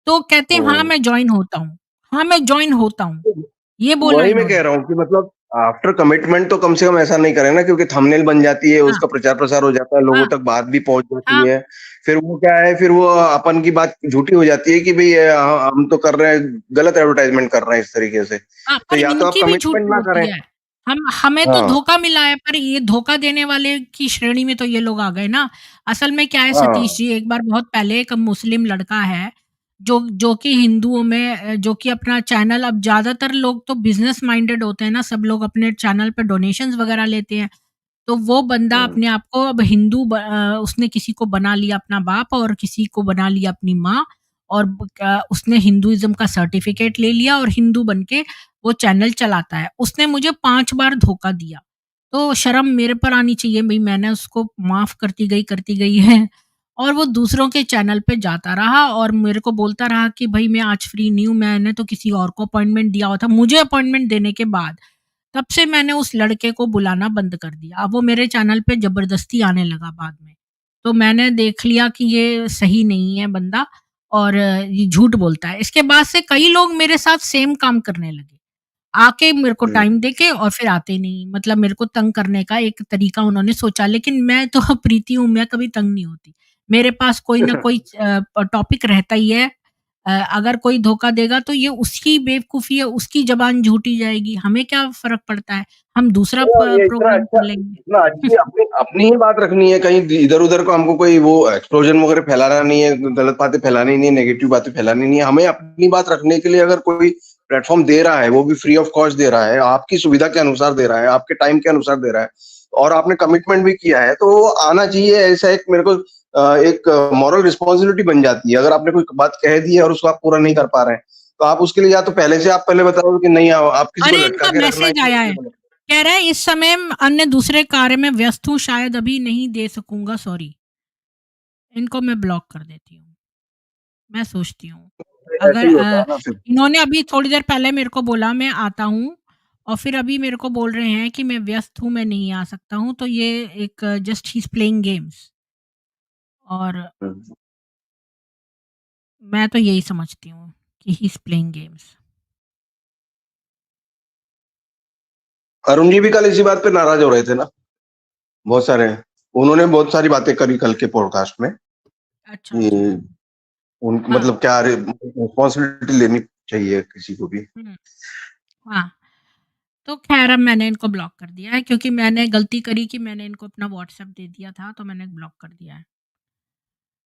तो कहते हैं हाँ, हुँ। मैं जॉइन होता हूँ। हाँ, मैं जॉइन होता हूँ, ये बोला वही मैं कह इन्होंने। रहा हूँ कि मतलब आफ्टर कमिटमेंट तो कम से कम ऐसा नहीं करें ना, क्योंकि थंबनेल बन जाती है, हाँ, उसका प्रचार-प्रसार हो जाता है, लोगों हाँ, तक बात भी पहुँच जाती हाँ, है। फिर वो क्या है, फिर वो अपन की बात झूठी हो जाती है कि भई हम तो कर रहे हैं, गलत एडवर्टाइज़मेंट कर रहे हैं इस तरीके से। हाँ, तो पर या तो आप इनकी भी कमिटमेंट झूठी ना करें। होती है। हमें तो हाँ, धोखा मिला है, पर ये धोखा देने वाले की श्रेणी में तो ये लोग आ गए ना। असल में क्या है सतीश हाँ। जी, एक बार बहुत पहले एक मुस्लिम लड़का है, जो कि हिंदुओं में जो कि अपना चैनल अब ज़्यादातर लोग तो बिज़नेस माइंडेड होते हैं ना, सब लोग अपने चैनल पे डोनेशंस वगैरह लेते हैं। तो वो बंदा हुँ, अपने आप को अब उसने किसी को बना लिया अपना बाप और किसी को बना लिया अपनी माँ और उसने हिंदुइज़्म का सर्टिफ़िकेट ले लिया और हिंदू बन के वो चैनल चलाता है। उसने मुझे 5 बार धोखा दिया। तो शर्म मेरे पर आनी चाहिए भई मैंने उसको माफ़ करती गई है और वो दूसरों के चैनल पे जाता रहा और मेरे को बोलता रहा कि भई मैं आज फ्री नहीं हूँ, मैंने तो किसी और को अपॉइंटमेंट दिया हुआ था। मुझे अपॉइंटमेंट देने के बाद तब से मैंने उस लड़के को बुलाना बंद कर दिया। अब वो मेरे चैनल पे ज़बरदस्ती आने लगा बाद में। तो मैंने देख लिया कि ये सही नहीं है बंदा और ये झूठ बोलता है। इसके बाद से कई लोग मेरे साथ सेम काम करने लगे। आके मेरे को हुँ। टाइम देके और फिर आते नहीं। मतलब मेरे को तंग करने का एक तरीका उन्होंने सोचा लेकिन मैं तो प्रीति हूँ, मैं कभी तंग नहीं होती। मेरे पास कोई न कोई टॉपिक रहता ही है। अगर कोई धोखा देगा तो ये उसकी बेवकूफ़ी है, उसकी ज़बान झूठी जाएगी, हमें क्या फ़र्क पड़ता है? हम दूसरा तो ये इतना प्रोग्राम अच्छा, कर लेंगे। इतना अच्छी अपनी अपनी ही बात रखनी है, कहीं इधर-उधर को हमको कोई वो एक्सप्लोजन वगैरह फैलाना नहीं है, गलत बातें फैलानी नहीं है, नेगेटिव बातें फैलानी नहीं है। हमें अपनी बात रखने के लिए अगर कोई प्लेटफ़ॉर्म दे रहा है, वो भी फ्री ऑफ कॉस्ट दे रहा है, आपकी सुविधा के अनुसार दे रहा है, आपके टाइम के अनुसार दे रहा है और आपने कमिटमेंट भी किया है, तो वो आना चाहिए। ऐसा एक मेरे को एक मॉरल रिस्पॉन्सिबिलिटी बन जाती है। अगर आपने कोई बात कह दी है और उसको आप पूरा नहीं कर पा रहे हैं, तो आप उसके लिए या तो पहले से आप पहले बताओ कि नहीं, आप किसी को अरे लटका इनका के रखना है मैसेज आया है, कह रहा है इस समय अन्य दूसरे कार्य में व्यस्त हूँ, शायद अभी नहीं दे सकूँगा, सॉरी। इनको मैं ब्लॉक कर देती हूँ। मैं सोचती हूँ, ऐसे अगर ही होता है ना फिर। इन्होंने अभी थोड़ी देर पहले मेरे को बोला मैं आता हूँ और फिर अभी मेरे को बोल रहे हैं कि मैं व्यस्त हूँ, मैं नहीं आ सकता हूँ, तो ये एक just he is playing games और हुँ। मैं तो यही समझती हूँ कि he is playing games. Arun ji भी कल इसी बात पे नाराज़ हो रहे थे ना, बहुत सारे। उन्होंने बहुत सारी बातें करी कल के पॉडकास्ट में अच्छा, कि अच्छा। उन हाँ, मतलब क्या रिस्पॉन्सिबिलिटी लेनी चाहिए किसी को भी। हुँ, हाँ। तो ख़ैर अब मैंने इनको ब्लॉक कर दिया है क्योंकि मैंने गलती करी कि मैंने इनको अपना व्हाट्सएप दे दिया था, तो मैंने ब्लॉक कर दिया है।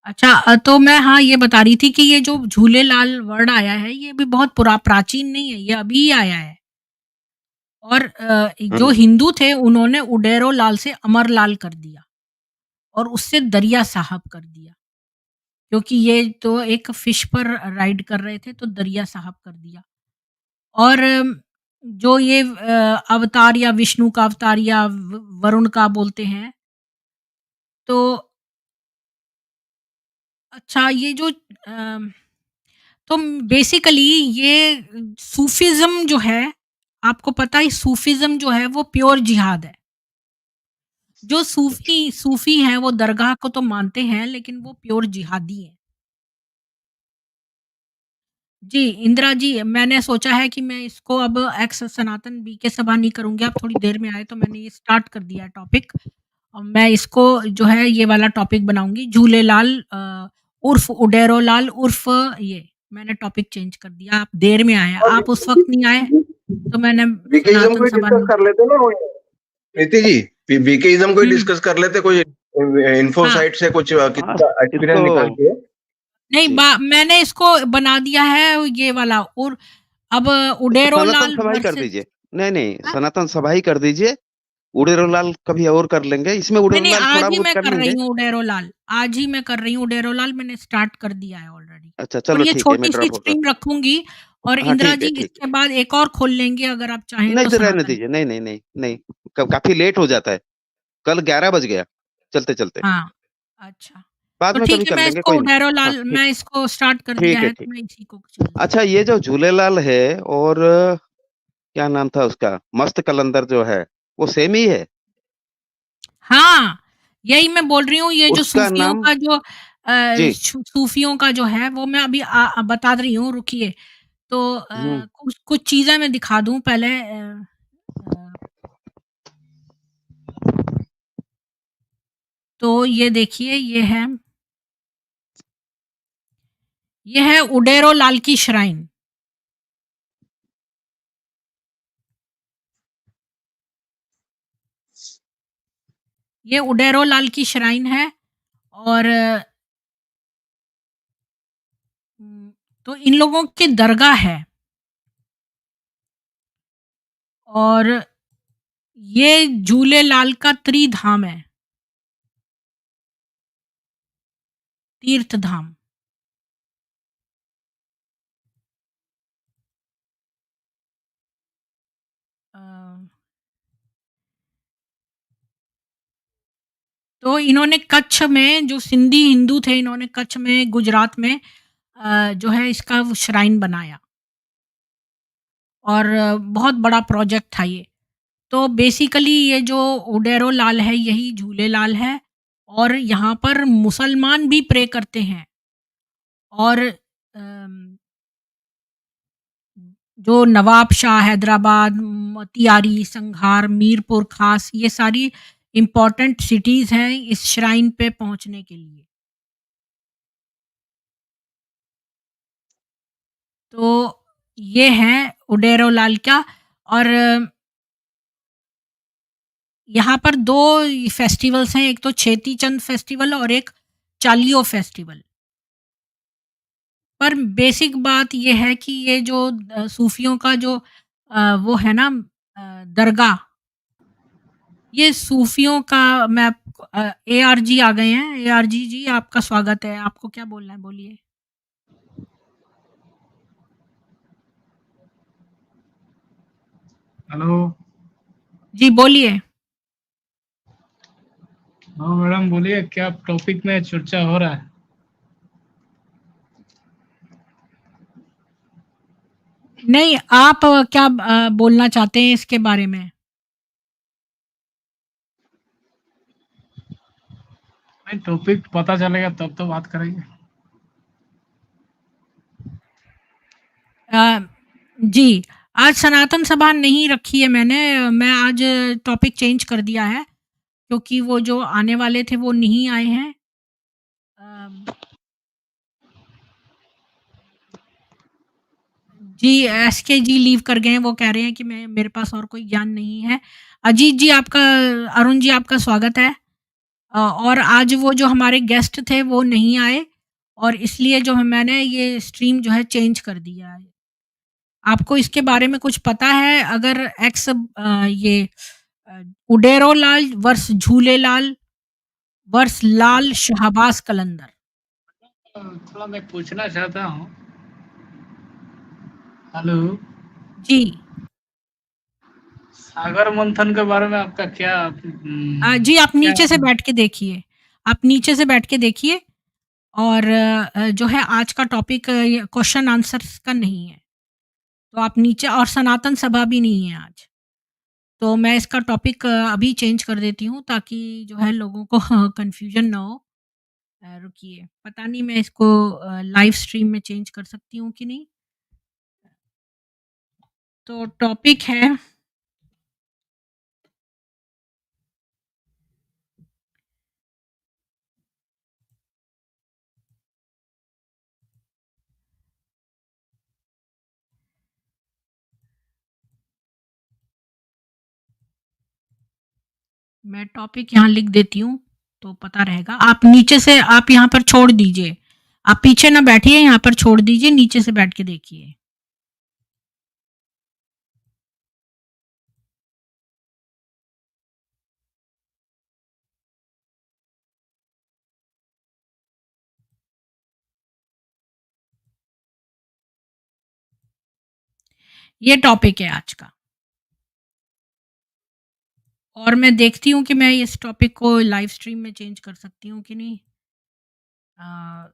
अच्छा, तो मैं हाँ, ये बता रही थी कि ये जो झूलेलाल वर्ड आया है, ये भी बहुत प्राचीन नहीं है, ये अभी ही आया है। और जो हुँ। हिंदू थे उन्होंने उडेरो लाल से अमर लाल कर दिया और उससे दरिया साहब कर दिया। क्योंकि ये तो एक फ़िश पर राइड कर रहे थे तो दरिया साहब कर दिया। और जो ये अवतार या विष्णु का अवतार या वरुण का बोलते हैं, तो अच्छा ये जो तो बेसिकली ये सूफ़ीज़्म जो है, आपको पता है सूफ़ीज़्म जो है वो प्योर जिहाद है। जो सूफ़ी हैं वो दरगाह को तो मानते हैं लेकिन वो प्योर जिहादी हैं। जी, इंदिरा जी, मैंने सोचा है कि मैं इसको अब एक्स सनातन बीके सभा नहीं करूँगी, आप थोड़ी देर में आए तो मैंने ये स्टार्ट कर दिया है टॉपिक। मैं इसको जो है ये वाला टॉपिक बनाऊँगी झूलेलाल उर्फ़ उडेरो लाल उर्फ़ ये, मैंने टॉपिक चेंज कर दिया, आप देर में आए, और आप उस वक़्त नहीं आए, तो मैंने वीकेइज्म को सनातन ही सभा डिस्कस नहीं। कर लेते ना कोई, प्रीति जी, वीकेइज्म को ही हुँ, डिस्कस कर लेते कोई इन्फो हाँ। साइट से कुछ हाँ, किसी का एक्सपीरियंस इसको निकाल के। नहीं जी, मैंने इसको बना दिया है ये वाला और अब इसको उडेरो सनातन लाल सभा ही कर वर्सेस। दीजिए। नहीं, नहीं, हाँ? सनातन सभा ही कर दीजिए। उड़ेरोलाल कभी और कर लेंगे। इसमें नहीं, नहीं, उड़ेरोलाल आज थोड़ा ही बहुत मैं कर कर रही लेंगे। हूँ उडेरो लाल, आज ही मैं कर रही हूँ उडेरो लाल, मैंने स्टार्ट कर दिया है ऑलरेडी। अच्छा, और चलो ये ठीक है, मैं छोटी-सी ड्रॉप होता स्ट्रिंग रखूँगी और हाँ, इंदिरा ठीक जी है, ठीक इसके है। बाद एक और खोल लेंगे अगर आप चाहें नहीं, तो तो रहने सनातन। दीजिए। नहीं, नहीं, नहीं, नहीं। काफ़ी लेट हो जाता है। कल 11 बज गया, चलते-चलते। हाँ, अच्छा। बाद तो में कभी ठीक है कर मैं लेंगे, इसको कोई नहीं। उडेरो हाँ, लाल ठीक। मैं इसको स्टार्ट कर दिया ठीक है, है तो ठीक। मैं इसी को चलने अच्छा, दूँगी। ये जो झूलेलाल है और क्या नाम था उसका? मस्त कलंदर जो है, वो सेम ही है? हाँ, यही मैं बोल रही हूँ ये जो उसका सूफियों नाम का जो जी। सूफियों का जो है वो मैं अभी बता रही हूँ रुकिए। तो हुँ। कुछ कुछ चीज़ें मैं दिखा दूँ पहले अ, तो ये देखिए ये है उडेरो लाल की श्राइन। ये उडेरो लाल की श्राइन है और तो इन लोगों की दरगाह है और ये झूलेलाल का त्रिधाम है, तीर्थ धाम। अ, तो इन्होंने कच्छ में जो सिंधी हिंदू थे इन्होंने कच्छ में गुजरात में जो है इसका वो श्राइन बनाया और बहुत बड़ा प्रोजेक्ट था ये। तो बेसिकली ये जो उडेरो लाल है यही झूलेलाल है और यहाँ पर मुसलमान भी प्रे करते हैं और जो नवाब शाह हैदराबाद, मोतियारी, संघार, मीरपुर खास ये सारी इम्पोर्टेंट सिटीज़ हैं इस श्राइन पे पहुँचने के लिए। तो ये है उडेरो लाल का और यहाँ पर 2 फेस्टिवल्स हैं, एक तो छेती चंद फेस्टिवल और एक चालियो फेस्टिवल। पर बेसिक बात ये है कि ये जो सूफियों का जो वो है ना दरगाह, ये सूफियों का मैं एआरजी आ गए हैं। एआरजी जी आपका स्वागत है। आपको क्या बोलना है बोलिए? हेलो। जी बोलिए। हाँ मैडम बोलिए, क्या टॉपिक में चर्चा हो रहा है? नहीं आप क्या बोलना चाहते हैं इसके बारे में? भाई टॉपिक पता चलेगा तब तो बात करेंगे। अ, जी, आज सनातन सभा नहीं रखी है मैंने, मैं आज टॉपिक चेंज कर दिया है, क्योंकि वो जो आने वाले थे वो नहीं आए हैं। अम, जी, एसके जी लीव कर गए हैं, वो कह रहे हैं कि मैं मेरे पास और कोई ज्ञान नहीं है। अजीत जी आपका अरुण जी आपका स्वागत है। और आज वो जो हमारे गेस्ट थे वो नहीं आए और इसलिए जो है मैंने ये स्ट्रीम जो है चेंज कर दिया है। आपको इसके बारे में कुछ पता है? अगर ये अ, उडेरोलाल वर्स झूलेलाल वर्स लाल शाहबाज कलंदर। थोड़ा मैं पूछना चाहता हूँ। हेलो, जी। सागर मंथन के बारे में आपका क्या जी, आप क्या नीचे से बैठ के देखिए। आप नीचे से बैठ के देखिए और जो है आज का टॉपिक ये क्वेश्चन आंसर्स का नहीं है। तो आप नीचे और सनातन सभा भी नहीं है आज। तो मैं इसका टॉपिक अभी चेंज कर देती हूँ ताकि जो है लोगों को कन्फ्यूजन ना हो। रुकिए, पता नहीं मैं इसको लाइव स्ट्रीम में चेंज कर सकती हूँ कि नहीं? तो टॉपिक है मैं टॉपिक यहाँ लिख देती हूँ, तो पता रहेगा। आप नीचे से आप यहाँ पर छोड़ दीजिए। आप पीछे ना बैठिए, यहाँ पर छोड़ दीजिए, नीचे से बैठ के देखिए। ये टॉपिक है आज का। और मैं देखती हूँ कि मैं इस टॉपिक को लाइव स्ट्रीम में चेंज कर सकती हूँ कि नहीं। अ,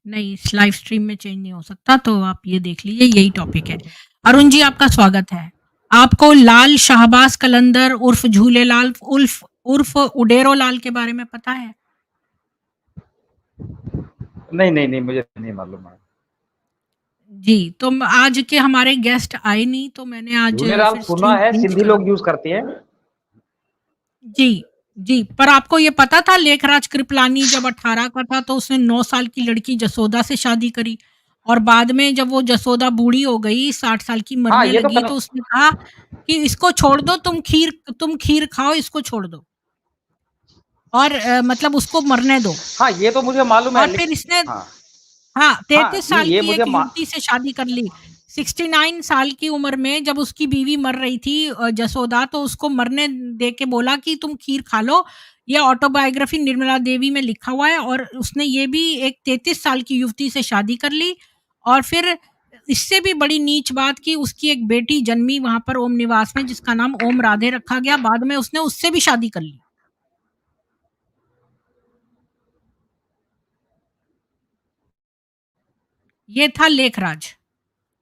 नहीं, इस लाइव स्ट्रीम में चेंज नहीं हो सकता, तो आप ये देख लीजिए, यही टॉपिक है। अरुण जी, आपका स्वागत है। आपको लाल शाहबाज कलंदर उर्फ झूलेलाल उर्फ उर्फ उडेरो लाल के बारे में पता है? नहीं नहीं नहीं, मुझे नहीं मालूम है। जी, तो आज के हमारे गेस्ट आए नहीं, तो मैंने आज झूलेलाल फिर सुना स्ट्रीम है, चेंज सिंधी कर लोग यूज करते हैं। जी, जी। पर आपको ये पता था लेखराज कृपलानी जब 18 का था तो उसने 9 साल की लड़की जसोदा से शादी करी और बाद में जब वो जसोदा बूढ़ी हो गई, 60 साल की हाँ, मरने ये तो लगी तो उसने कहा कि इसको छोड़ दो, तुम खीर खाओ, इसको छोड़ दो और मतलब उसको मरने दो। हाँ, ये तो मुझे मालूम है और फिर इसने हाँ हाँ, हाँ 33 नहीं, साल ये की मुझे एक युवती से शादी कर ली। 69 साल की उम्र में जब उसकी बीवी मर रही थी जसोदा, तो उसको मरने दे के बोला कि तुम खीर खा लो। ये ऑटोबायोग्राफी निर्मला देवी में लिखा हुआ है और उसने ये भी एक 33 साल की युवती से शादी कर ली और फिर इससे भी बड़ी नीच बात कि उसकी एक बेटी जन्मी वहाँ पर ओम निवास में जिसका नाम ओम राधे रखा गया। बाद में उसने उससे भी शादी कर ली। ये था लेखराज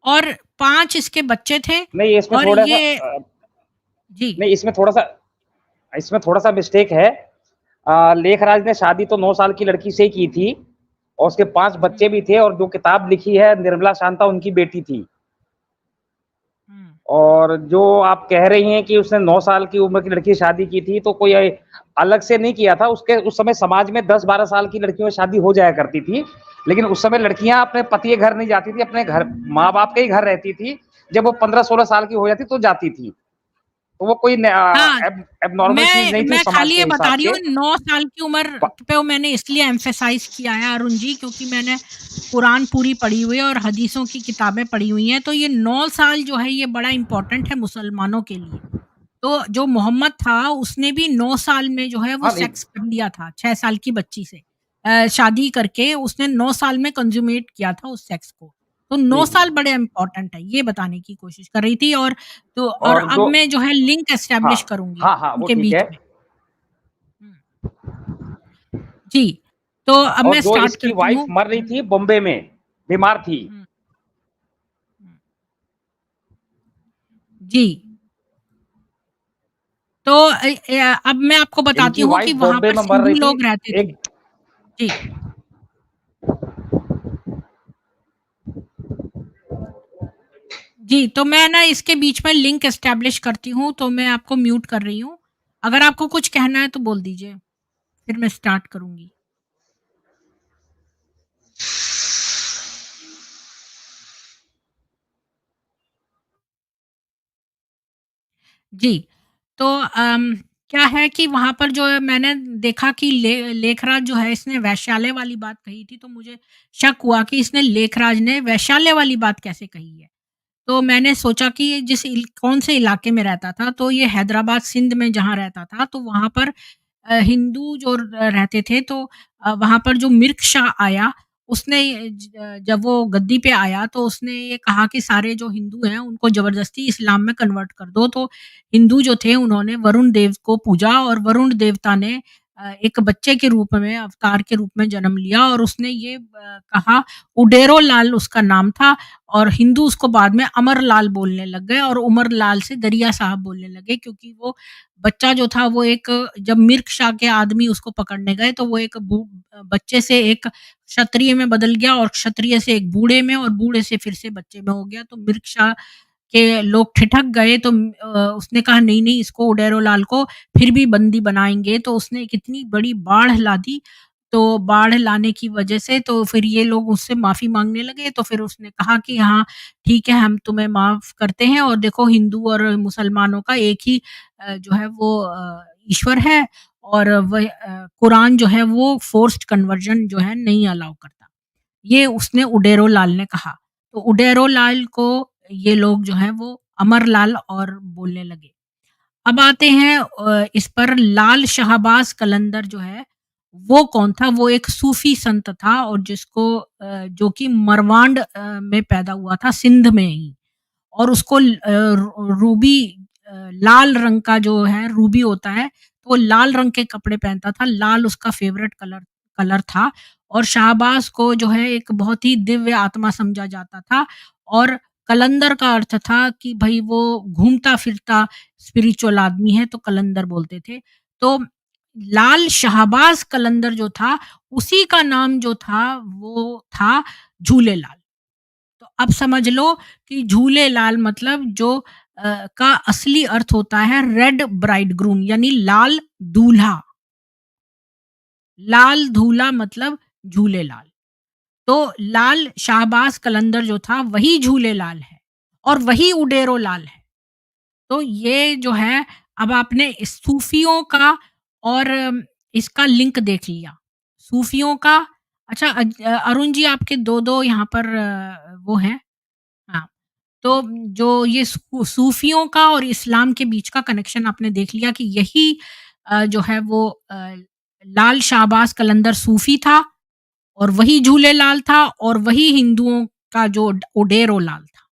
और 5 इसके बच्चे थे नहीं, इसमें और थोड़ा सा ये जी। नहीं, इसमें थोड़ा सा मिस्टेक है। लेखराज ने शादी तो 9 साल की लड़की से ही की थी और उसके 5 हुँ, बच्चे भी थे और जो किताब लिखी है निर्मला शांता उनकी बेटी थी। हुँ। और जो आप कह रही हैं कि उसने 9 साल की उम्र की लड़की से शादी की थी, तो कोई अलग से नहीं किया था। उसके उस समय समाज में 10-12 साल की लड़कियों से शादी हो जाया करती थी। लेकिन उस समय लड़कियां अपने पति के घर नहीं जाती थी, अपने घर माँ-बाप के ही घर रहती थी। जब वो 15-16 साल की हो जाती तो जाती थी। तो वो कोई हाँ, एबनॉर्मल चीज़ नहीं थी मैं समाज खाली के ये हिसाब बता रही से। हूँ 9 साल की उम्र ब पे वो मैंने इसलिए एम्फसाइज़ किया है अरुण जी क्योंकि मैंने कुरान पूरी पढ़ी हुई है और हदीसों की किताबें पढ़ी हुई हैं, तो ये 9 साल जो है ये बड़ा इम्पोर्टेंट है मुसलमानों के लिए। तो जो मोहम्मद था उसने भी 9 साल में जो है वो हाँ, नहीं सेक्स कर लिया था 6 साल की बच्ची से। शादी करके उसने 9 साल में कंज़्यूमेट किया था उस सेक्स को। तो 9 जी, साल जी। बड़े इम्पोर्टेंट है, ये बताने की कोशिश कर रही थी और तो और और अब जो मैं जो है लिंक हाँ, एस्टेब्लिश करूँगी हाँ, हाँ, वो उनके ठीक बीच है। में। हुँ। जी, तो अब और मैं जो स्टार्ट इसकी करती वाइफ हूँ। मर रही थी बॉम्बे में, बीमार थी। हुँ, हुँ। जी, तो अब मैं आपको बताती इनकी हूँ कि वाइफ वहाँ बॉम्बे पर में मर सिंधी रही थी। लोग रहते थे। एक जी। जी, तो मैं ना इसके बीच में लिंक एस्टेब्लिश करती हूँ, तो मैं आपको म्यूट कर रही हूँ। अगर आपको कुछ कहना है तो बोल दीजिए, फिर मैं स्टार्ट करूँगी। जी, तो क्या है कि वहाँ पर जो है मैंने देखा कि लेखराज जो है इसने वैश्यालय वाली बात कही थी, तो मुझे शक हुआ कि इसने लेखराज ने वैश्यालय वाली बात कैसे कही है? तो मैंने सोचा कि ये कौन से इलाके में रहता था, तो ये हैदराबाद सिंध में जहाँ रहता था, तो वहाँ पर हिंदू जो रहते थे, तो वहाँ पर जो मिर्क शाह आया, उसने जब वो गद्दी पे आया तो उसने ये कहा कि सारे जो हिंदू हैं उनको ज़बरदस्ती इस्लाम में कन्वर्ट कर दो। तो हिंदू जो थे उन्होंने वरुण देव को पूजा और वरुण देवता ने एक बच्चे के रूप में, अवतार के रूप में जन्म लिया और उसने ये कहा, उडेरो लाल उसका नाम था और हिंदू उसको बाद में अमर लाल बोलने लग गए और उमर लाल से दरिया साहब बोलने लगे, क्योंकि वो बच्चा जो था वो एक, जब मिर्क शाह के आदमी उसको पकड़ने गए तो वो एक बच्चे से एक क्षत्रिय में बदल गया और क्षत्रिय से एक बूढ़े में और बूढ़े से फिर से बच्चे में हो गया। तो मिर्क शाह के लोग ठिठक गए, तो उसने कहा नहीं, नहीं, इसको उडेरो लाल को फिर भी बंदी बनाएँगे। तो उसने एक इतनी बड़ी बाढ़ ला दी, तो बाढ़ लाने की वजह से तो फिर ये लोग उससे माफ़ी माँगने लगे। तो फिर उसने कहा कि हाँ, ठीक है, हम तुम्हें माफ़ करते हैं और देखो हिंदू और मुसलमानों का एक ही जो है वो ईश्वर है और वह कुरान जो है वो फ़ोर्स्ड कन्वर्जन जो है नहीं अलाउ करता। ये उसने उडेरो लाल ने कहा। तो उडेरो लाल को ये लोग जो हैं वो अमर लाल और बोलने लगे। अब आते हैं इस पर, लाल शाहबाज़ कलंदर जो है, वो कौन था? वो एक सूफ़ी संत था और जो कि मरवांड में पैदा हुआ था, सिंध में ही। और उसको रूबी लाल रंग का जो है रूबी होता है, तो वो लाल रंग के कपड़े पहनता था, लाल उसका फ़ेवरेट कलर कलर था और शाहबाज़ को जो है एक बहुत ही दिव्य आत्मा समझा जाता था और कलंदर का अर्थ था कि भई वो घूमता-फिरता स्पिरिचुअल आदमी है, तो कलंदर बोलते थे। तो लाल शाहबाज़ कलंदर जो था, उसी का नाम जो था, वो था झूलेलाल। तो अब समझ लो कि झूलेलाल मतलब का असली अर्थ होता है रेड ब्राइडग्रूम, यानी लाल दूल्हा। लाल दूल्हा मतलब झूलेलाल। तो लाल शाहबाज कलंदर जो था वही झूलेलाल है और वही उडेरो लाल है। तो ये जो है, अब आपने सूफियों का और इसका लिंक देख लिया। सूफियों का, अच्छा, अरुण जी आपके 2-2 यहाँ पर वो हैं। हाँ। तो जो ये सूफियों का और इस्लाम के बीच का कनेक्शन आपने देख लिया कि यही जो है वो लाल शाहबाज कलंदर सूफी था और वही झूलेलाल था और वही हिंदुओं का जो उडेरो लाल था।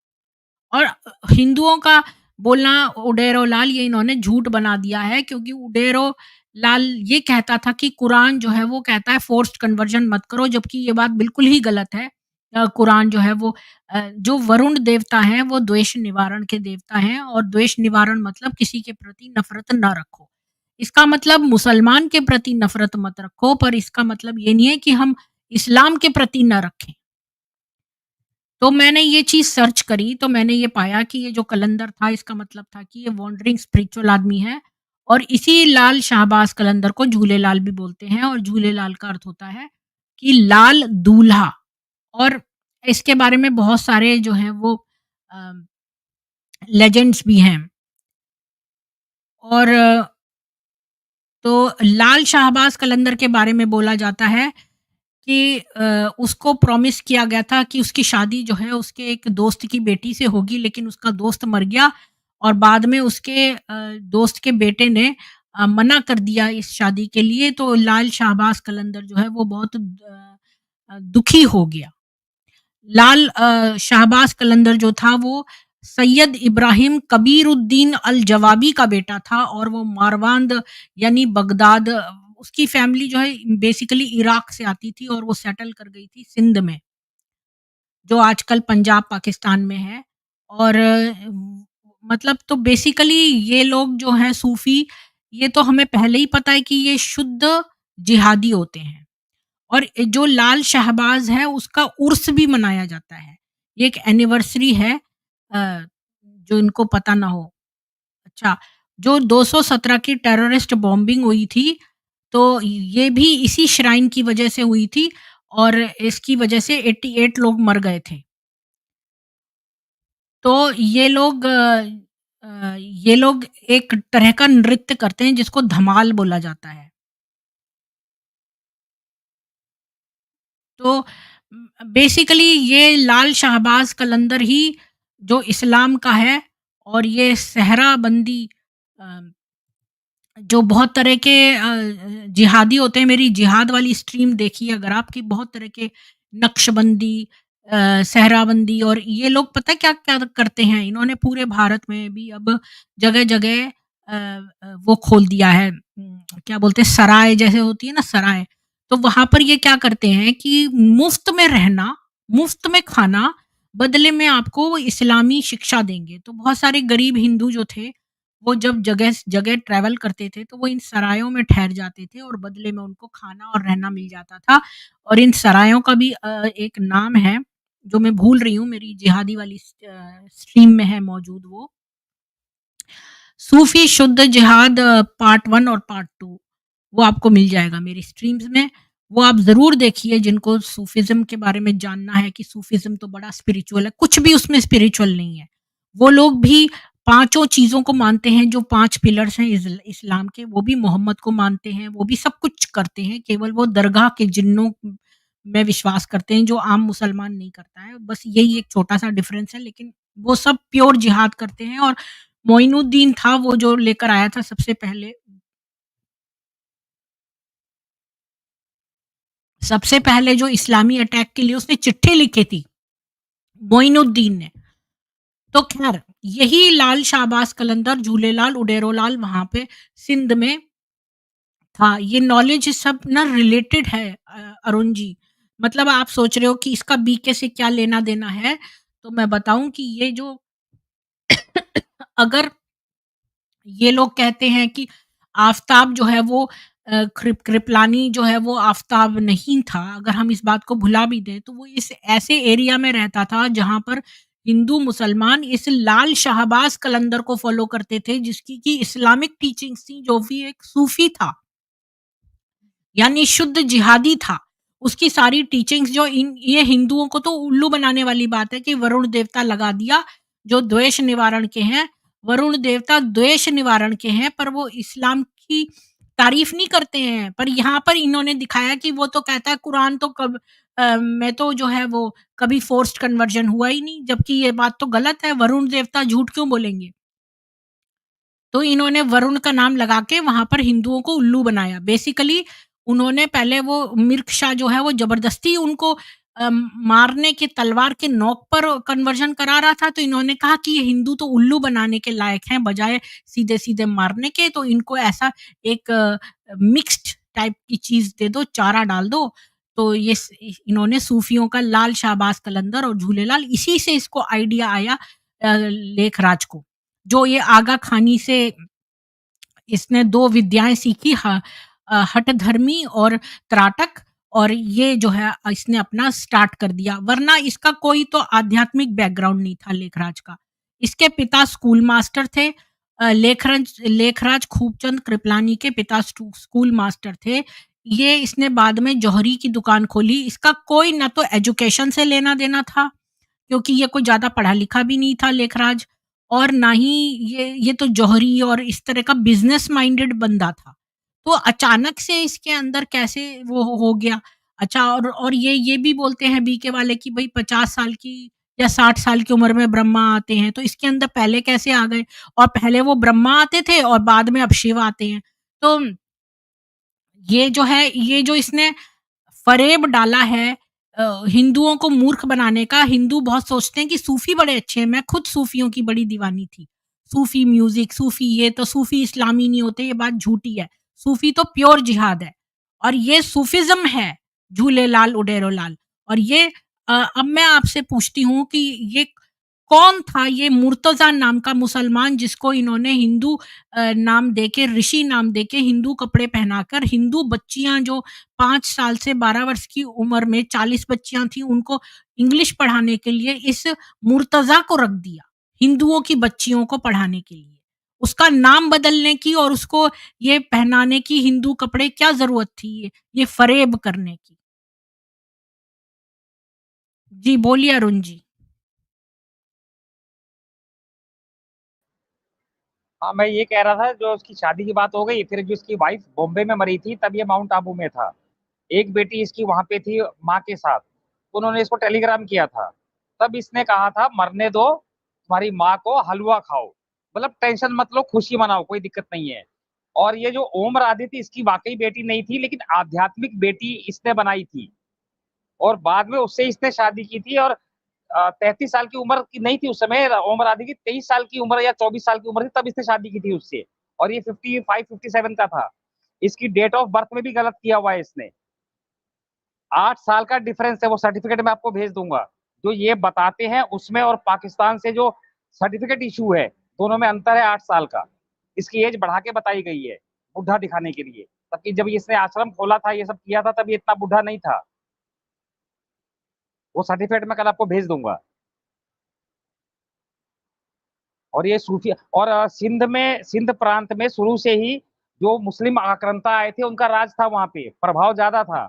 और हिंदुओं का बोलना उडेरो लाल, ये इन्होंने झूठ बना दिया है, क्योंकि उडेरो लाल ये कहता था कि कुरान जो है वो कहता है फोर्स्ड कन्वर्जन मत करो, जबकि ये बात बिल्कुल ही गलत है। कुरान जो है वो जो वरुण देवता हैं वो द्वेष निवारण के देवता हैं और द्वेष निवारण मतलब किसी के प्रति नफ़रत ना रखो। इसका मतलब मुसलमान के प्रति नफ़रत मत रखो, पर इसका मतलब ये नहीं है कि हम इस्लाम के प्रति ना रखें। तो मैंने ये चीज़ सर्च करी, तो मैंने ये पाया कि ये जो कलंदर था, इसका मतलब था कि ये वॉन्डरिंग स्पिरिचुअल आदमी है और इसी लाल शाहबाज़ कलंदर को झूलेलाल भी बोलते हैं और झूलेलाल का अर्थ होता है कि लाल दूल्हा। और इसके बारे में बहुत सारे जो हैं वो अ, लेजेंड्स भी हैं। और तो लाल शाहबाज़ कलंदर के बारे में बोला जाता है कि उसको प्रॉमिस किया गया था कि उसकी शादी जो है उसके एक दोस्त की बेटी से होगी, लेकिन उसका दोस्त मर गया और बाद में उसके दोस्त के बेटे ने मना कर दिया इस शादी के लिए, तो लाल शाहबाज़ कलंदर जो है वो बहुत दुखी हो गया। लाल शाहबाज़ कलंदर जो था वो सैयद इब्राहिम कबीरुद्दीन अल जवाबी का बेटा था और वो मारवांद यानी बगदाद, उसकी फैमिली जो है बेसिकली इराक से आती थी और वो सेटल कर गई थी सिंध में, जो आजकल पंजाब पाकिस्तान में है। और मतलब तो बेसिकली ये लोग जो हैं सूफ़ी, ये तो हमें पहले ही पता है कि ये शुद्ध जिहादी होते हैं। और जो लाल शहबाज़ है उसका उर्स भी मनाया जाता है। ये एक एनिवर्सरी है, जो इनको पता ना हो। अच्छा, जो 217 की टेररिस्ट बॉम्बिंग हुई थी, तो ये भी इसी श्राइन की वजह से हुई थी और इसकी वजह से 88 लोग मर गए थे। तो ये लोग ये लोग एक तरह का नृत्य करते हैं जिसको धमाल बोला जाता है। तो बेसिकली ये लाल शाहबाज़ कलंदर ही जो इस्लाम का है, और ये सेहरा बंदी अ, जो बहुत तरह के जिहादी होते हैं, मेरी जिहाद वाली स्ट्रीम देखिए अगर आप, कि बहुत तरह के नक्शबंदी, सेहराबंदी, और ये लोग पता है क्या-क्या करते हैं? इन्होंने पूरे भारत में भी अब जगह-जगह वो खोल दिया है, क्या बोलते हैं, सराय जैसे होती है ना सराय, तो वहाँ पर ये क्या करते हैं कि मुफ्त में रहना, मुफ्त में खाना, बदले में आपको वो इस्लामी शिक्षा देंगे। तो बहुत सारे गरीब हिंदू जो थे, वो जब जगह ट्रैवल करते थे, तो वो इन सरायों में ठहर जाते थे और बदले में उनको खाना और रहना मिल जाता था। और इन सरायों का भी एक नाम है, जो मैं भूल रही हूँ, मेरी जिहादी वाली स्ट्रीम में है मौजूद वो। सूफ़ी शुद्ध जिहाद पार्ट 1 और पार्ट 2, वो आपको मिल जाएगा मेरी स्ट्रीम्स में। वो आप ज़रूर देखिए, जिनको सूफ़िज़्म के बारे में जानना है कि सूफ़िज़्म तो बड़ा स्पिरिचुअल है, कुछ भी उसमें स्पिरिचुअल नहीं है। वो लोग भी पाँचों चीज़ों को मानते हैं, जो 5 पिलर्स हैं इस्लाम के, वो भी मोहम्मद को मानते हैं, वो भी सब कुछ करते हैं, केवल वो दरगाह के जिन्नों में विश्वास करते हैं, जो आम मुसलमान नहीं करता है। बस यही एक छोटा-सा डिफ़रेंस है, लेकिन वो सब प्योर जिहाद करते हैं। और मोइनुद्दीन था वो जो लेकर आया था सबसे पहले जो इस्लामी अटैक के लिए उसने चिट्ठी लिखी थी, मोइनुद्दीन ने। तो ख़ैर यही लाल शाहबाज़ कलंदर, झूलेलाल उडेरोलाल वहाँ पे सिंध में था। ये नॉलेज सब ना रिलेटेड है अरुण जी। मतलब आप सोच रहे हो कि इसका बीके से क्या लेना-देना है, तो मैं बताऊँ कि ये जो अगर ये लोग कहते हैं कि आफ़ताब जो है वो कृपलानी जो है वो आफ़ताब नहीं था, अगर हम इस बात को भुला भी दें, तो वो इस ऐसे एरिया में रहता था जहाँ पर हिंदू मुसलमान इस लाल शाहबाज़ कलंदर को फ़ॉलो करते थे, जिसकी कि इस्लामिक टीचिंग्स थी, जो भी एक सूफ़ी था। यानी शुद्ध जिहादी था। उसकी सारी टीचिंग्स जो इन ये हिंदुओं को तो उल्लू बनाने वाली बात है कि वरुण देवता लगा दिया, जो द्वेष निवारण के हैं। वरुण देवता द्वेष निवारण के हैं, पर वो इस्लाम की तारीफ़ नहीं करते हैं। पर यहाँ पर इन्होंने दिखाया कि वो तो कहता है कुरान तो मैं तो जो है वो कभी फ़ोर्स्ड कन्वर्जन हुआ ही नहीं, जबकि ये बात तो गलत है, वरुण देवता झूठ क्यों बोलेंगे? तो इन्होंने वरुण का नाम लगा के वहाँ पर हिंदुओं को उल्लू बनाया। बेसिकली उन्होंने पहले वो मिर्ग शाह जो है वो ज़बरदस्ती उनको मारने के तलवार के नोक पर कन्वर्जन करा रहा था, तो इन्होंने कहा कि ये हिंदू तो उल्लू बनाने के लायक हैं, बजाए सीधे-सीधे मारने के, तो इनको ऐसा एक मिक्स्ड टाइप की चीज़ दे दो, चारा डाल दो। तो ये इन्होंने सूफियों का लाल शाहबाज़ कलंदर और झूलेलाल, इसी से इसको आइडिया आया लेखराज को। जो ये आगा खानी से इसने 2 विद्याएँ सीखी, हठधर्मी और त्राटक, और ये जो है इसने अपना स्टार्ट कर दिया, वरना इसका कोई तो आध्यात्मिक बैकग्राउंड नहीं था लेखराज का। इसके पिता स्कूल मास्टर थे, लेखराज लेखराज खूबचंद कृपलानी के पिता स्कूल मास्टर थे। ये इसने बाद में जौहरी की दुकान खोली, इसका कोई ना तो एजुकेशन से लेना-देना था, क्योंकि ये कोई ज़्यादा पढ़ा-लिखा भी नहीं था लेखराज, और ना ही ये तो जौहरी और इस तरह का बिज़नेस माइंडेड बंदा था। तो अचानक से इसके अंदर कैसे वो हो गया? अच्छा, और ये भी बोलते हैं बीके वाले कि भई 50 साल की या 60 साल की उम्र में ब्रह्मा आते हैं, तो इसके अंदर पहले कैसे आ गए? और पहले वो ब्रह्मा आते थे और बाद में अब शिव आते हैं। तो ये जो है, ये जो इसने फ़रेब डाला है हिंदुओं को मूर्ख बनाने का। हिंदू बहुत सोचते हैं कि सूफ़ी बड़े अच्छे हैं, मैं खुद सूफ़ियों की बड़ी दीवानी थी। सूफ़ी म्यूज़िक, सूफ़ी ये तो सूफ़ी इस्लामी नहीं होते, ये बात झूठी है। सूफ़ी तो प्योर जिहाद है, और ये सूफ़िज़्म है, झूलेलाल उडेरोलाल। और ये अब मैं आपसे पूछती हूँ कि ये कौन था ये मुर्तज़ा नाम का मुसलमान, जिसको इन्होंने हिंदू नाम देके, ऋषि नाम देके, हिंदू कपड़े पहनाकर, हिंदू बच्चियाँ जो 5 साल से 12 वर्ष की उम्र में 40 बच्चियाँ थीं, उनको इंग्लिश पढ़ाने के लिए इस मुर्तज़ा को रख दिया, हिंदुओं की बच्चियों को पढ़ाने के लिए। उसका नाम बदलने की और उसको ये पहनाने की, हिंदू कपड़े, क्या ज़रूरत थी ये फ़रेब करने की? जी, बोलिए अरुण जी। हाँ, मैं ये कह रहा था जो उसकी शादी की बात हो गई, फिर जो इसकी वाइफ बॉम्बे में मरी थी तब ये माउंट आबू में था। एक बेटी इसकी वहाँ पे थी माँ के साथ, उन्होंने इसको टेलीग्राम किया था। तब इसने कहा था मरने दो, तुम्हारी माँ को हलवा खाओ, मतलब टेंशन मत लो, खुशी मनाओ, कोई दिक्कत नहीं है। और ये जो ओम राधे थी इसकी वाक़ई बेटी नहीं थी, लेकिन आध्यात्मिक बेटी इसने बनाई थी। और बाद में उससे इसने शादी की थी और 33 साल की उम्र की नहीं थी उस समय ओम राधे की, 23 साल की उम्र या 24 साल की उम्र थी तब इसने शादी की थी उससे। और ये 55-57 का था। इसकी डेट ऑफ बर्थ में भी गलत किया हुआ है इसने। 8 साल का डिफरेंस है, वो सर्टिफिकेट मैं आपको भेज दूँगा। जो ये बताते हैं उसमें और पाकिस्तान से जो सर्टिफिकेट इश्यू है, दोनों में अंतर है 8 साल का। इसकी एज बढ़ा के बताई गई है, बुड्ढा दिखाने के लिए। तबकि जब इसने आश्रम खोला था, ये सब किया था, तब ये इतना बुड्ढा नहीं था। वो सर्टिफिकेट मैं कल आपको भेज दूँगा। और ये सूफी और सिंध प्रांत में शुरू से ही जो मुस्लिम आक्रांता आए थे, उनका राज था वहाँ पे, प्रभाव ज़्यादा था।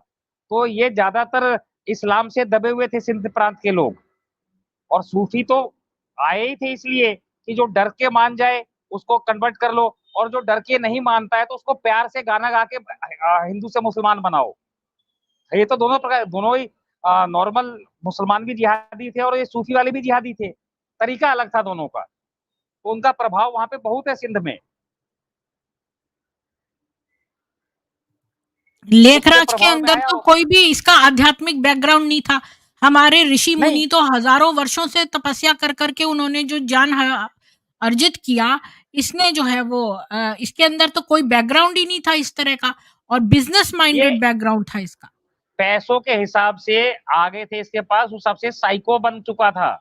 तो ये ज़्यादातर इस्लाम से दबे हुए थे सिंध प्रांत के लोग। और सूफी तो आए ही थे इसलिए कि जो डर के मान जाए, उसको कन्वर्ट कर लो, और जो डर के नहीं मानता है, तो उसको प्यार से गाना गा के हिंदू से मुसलमान बनाओ। ये तो दोनों प्रकार, दोनों ही नॉर्मल मुसलमान भी जिहादी थे और ये सूफी वाले भी जिहादी थे। तरीका अलग था दोनों का। तो उनका प्रभाव वहाँ पे बहुत है सिंध में। लेखराज के प्रभाव में अंदर आया तो होगा। कोई भी इसका आध्यात्मिक बैकग्राउंड नहीं था। हमारे ऋषि नहीं, मुनि तो हजारों वर्षों से तपस्या कर करके उन्होंने जो ज्ञान अर्जित किया, इसने जो है वो इसके अंदर तो कोई बैकग्राउंड ही नहीं था इस तरह का, और बिजनेस ये माइंडेड बैकग्राउंड था इसका। पैसों के हिसाब से आगे थे इसके पास, उस हिसाब से साइको बन चुका था।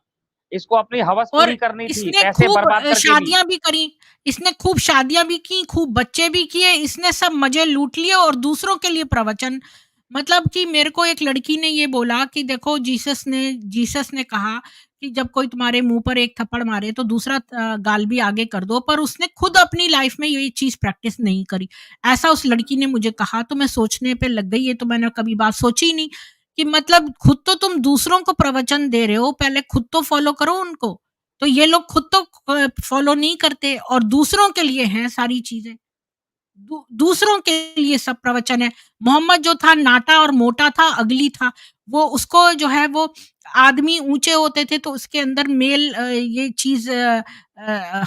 इसको अपनी हवस और पूरी करनी थी, इसने पैसे खूब बर्बाद करके भी। शादियां भी करी, इसने खूब शादियां भी की, खूब बच्चे भी किए, इसने सब मजे लूट लिए और दूसरों के लिए प्रवचन। मतलब कि मेरे को एक लड़की ने ये बोला कि देखो जीसस ने कहा कि जब कोई तुम्हारे मुंह पर एक थप्पड़ मारे तो दूसरा गाल भी आगे कर दो, पर उसने खुद अपनी लाइफ में ये चीज प्रैक्टिस नहीं करी। ऐसा उस लड़की ने मुझे कहा, तो मैं सोचने पे लग गई। ये तो मैंने कभी बात सोची ही नहीं कि मतलब खुद तो तुम दूसरों को प्रवचन दे रहे हो, पहले खुद तो फॉलो करो उनको। तो ये लोग खुद तो फॉलो नहीं करते और दूसरों के लिए हैं सारी चीजें। दूसरों के लिए सब प्रवचन है। मोहम्मद जो था नाटा और मोटा था, अगली था। वो उसको जो है वो आदमी ऊँचे होते थे तो उसके अंदर ये चीज़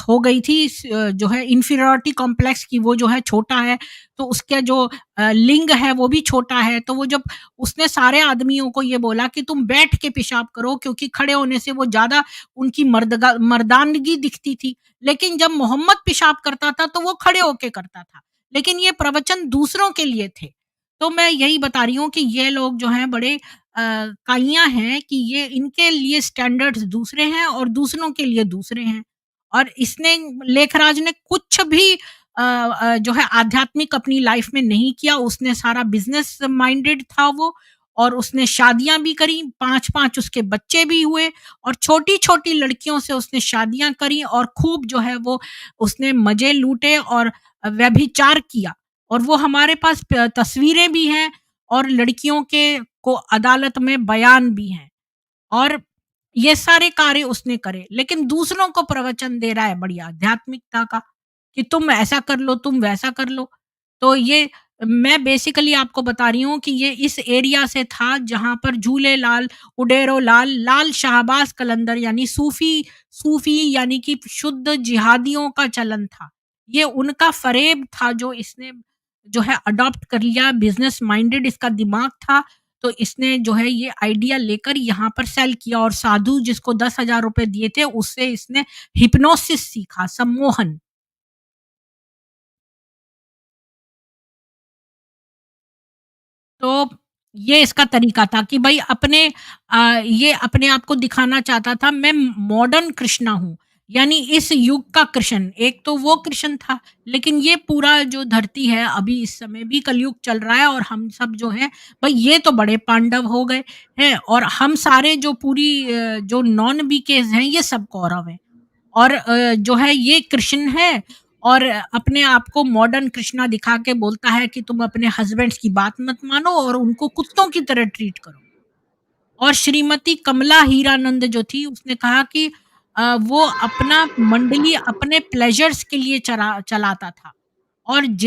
हो गई थी, जो है इन्फीरियॉरिटी कॉम्प्लेक्स की, वो जो है छोटा है, तो उसका जो लिंग है वो भी छोटा है। तो वो जब उसने सारे आदमियों को ये बोला कि तुम बैठ के पेशाब करो, क्योंकि खड़े होने से वो ज़्यादा उनकी मर्दानगी दिखती थी। लेकिन जब मोहम्मद पेशाब करता था तो वो खड़े होके करता था। लेकिन ये प्रवचन दूसरों के लिए थे। तो मैं यही बता रही हूँ कि ये लोग जो हैं बड़े काइयाँ हैं कि ये इनके लिए स्टैंडर्ड्स दूसरे हैं और दूसरों के लिए दूसरे हैं। और इसने लेखराज ने कुछ भी जो है आध्यात्मिक अपनी लाइफ में नहीं किया। उसने सारा बिज़नेस माइंडेड था वो, और उसने शादियाँ भी करी, 5-5 उसके बच्चे भी हुए और छोटी-छोटी लड़कियों से उसने शादियाँ करी और खूब जो है वो उसने मज़े लूटे और व्यभिचार किया। और वो हमारे पास तस्वीरें भी हैं और लड़कियों के को अदालत में बयान भी हैं। और ये सारे कार्य उसने करे, लेकिन दूसरों को प्रवचन दे रहा है बड़ी आध्यात्मिकता का कि तुम ऐसा कर लो, तुम वैसा कर लो। तो ये मैं बेसिकली आपको बता रही हूँ कि ये इस एरिया से था जहाँ पर झूले लाल, उडेरो लाल, लाल शाहबाज कलंदर यानी सूफी यानी कि शुद्ध जिहादियों का चलन था। ये उनका फ़रेब था जो इसने जो है अडॉप्ट कर लिया, बिज़नेस माइंडेड इसका दिमाग था। तो इसने जो है ये आइडिया लेकर यहाँ पर सेल किया और साधु जिसको 10,000 रुपए दिए थे उससे इसने हिप्नोसिस सीखा, सम्मोहन। तो ये इसका तरीका था कि भाई ये अपने आप को दिखाना चाहता था, मैं मॉडर्न कृष्णा हूँ, यानी इस युग का कृष्ण। एक तो वो कृष्ण था, लेकिन ये पूरा जो धरती है अभी इस समय भी कलयुग चल रहा है और हम सब जो है भाई ये तो बड़े पांडव हो गए हैं और हम सारे जो जो नॉन बीकेज हैं ये सब कौरव हैं। और जो है ये कृष्ण है और अपने आप को मॉडर्न कृष्णा दिखा के बोलता है कि तुम अपने हस्बैंड्स की बात मत मानो और उनको कुत्तों की तरह ट्रीट करो। और श्रीमती कमला हीरानंद जो थी उसने कहा कि वो अपना मंडली अपने प्लेजर्स के लिए चलाता था और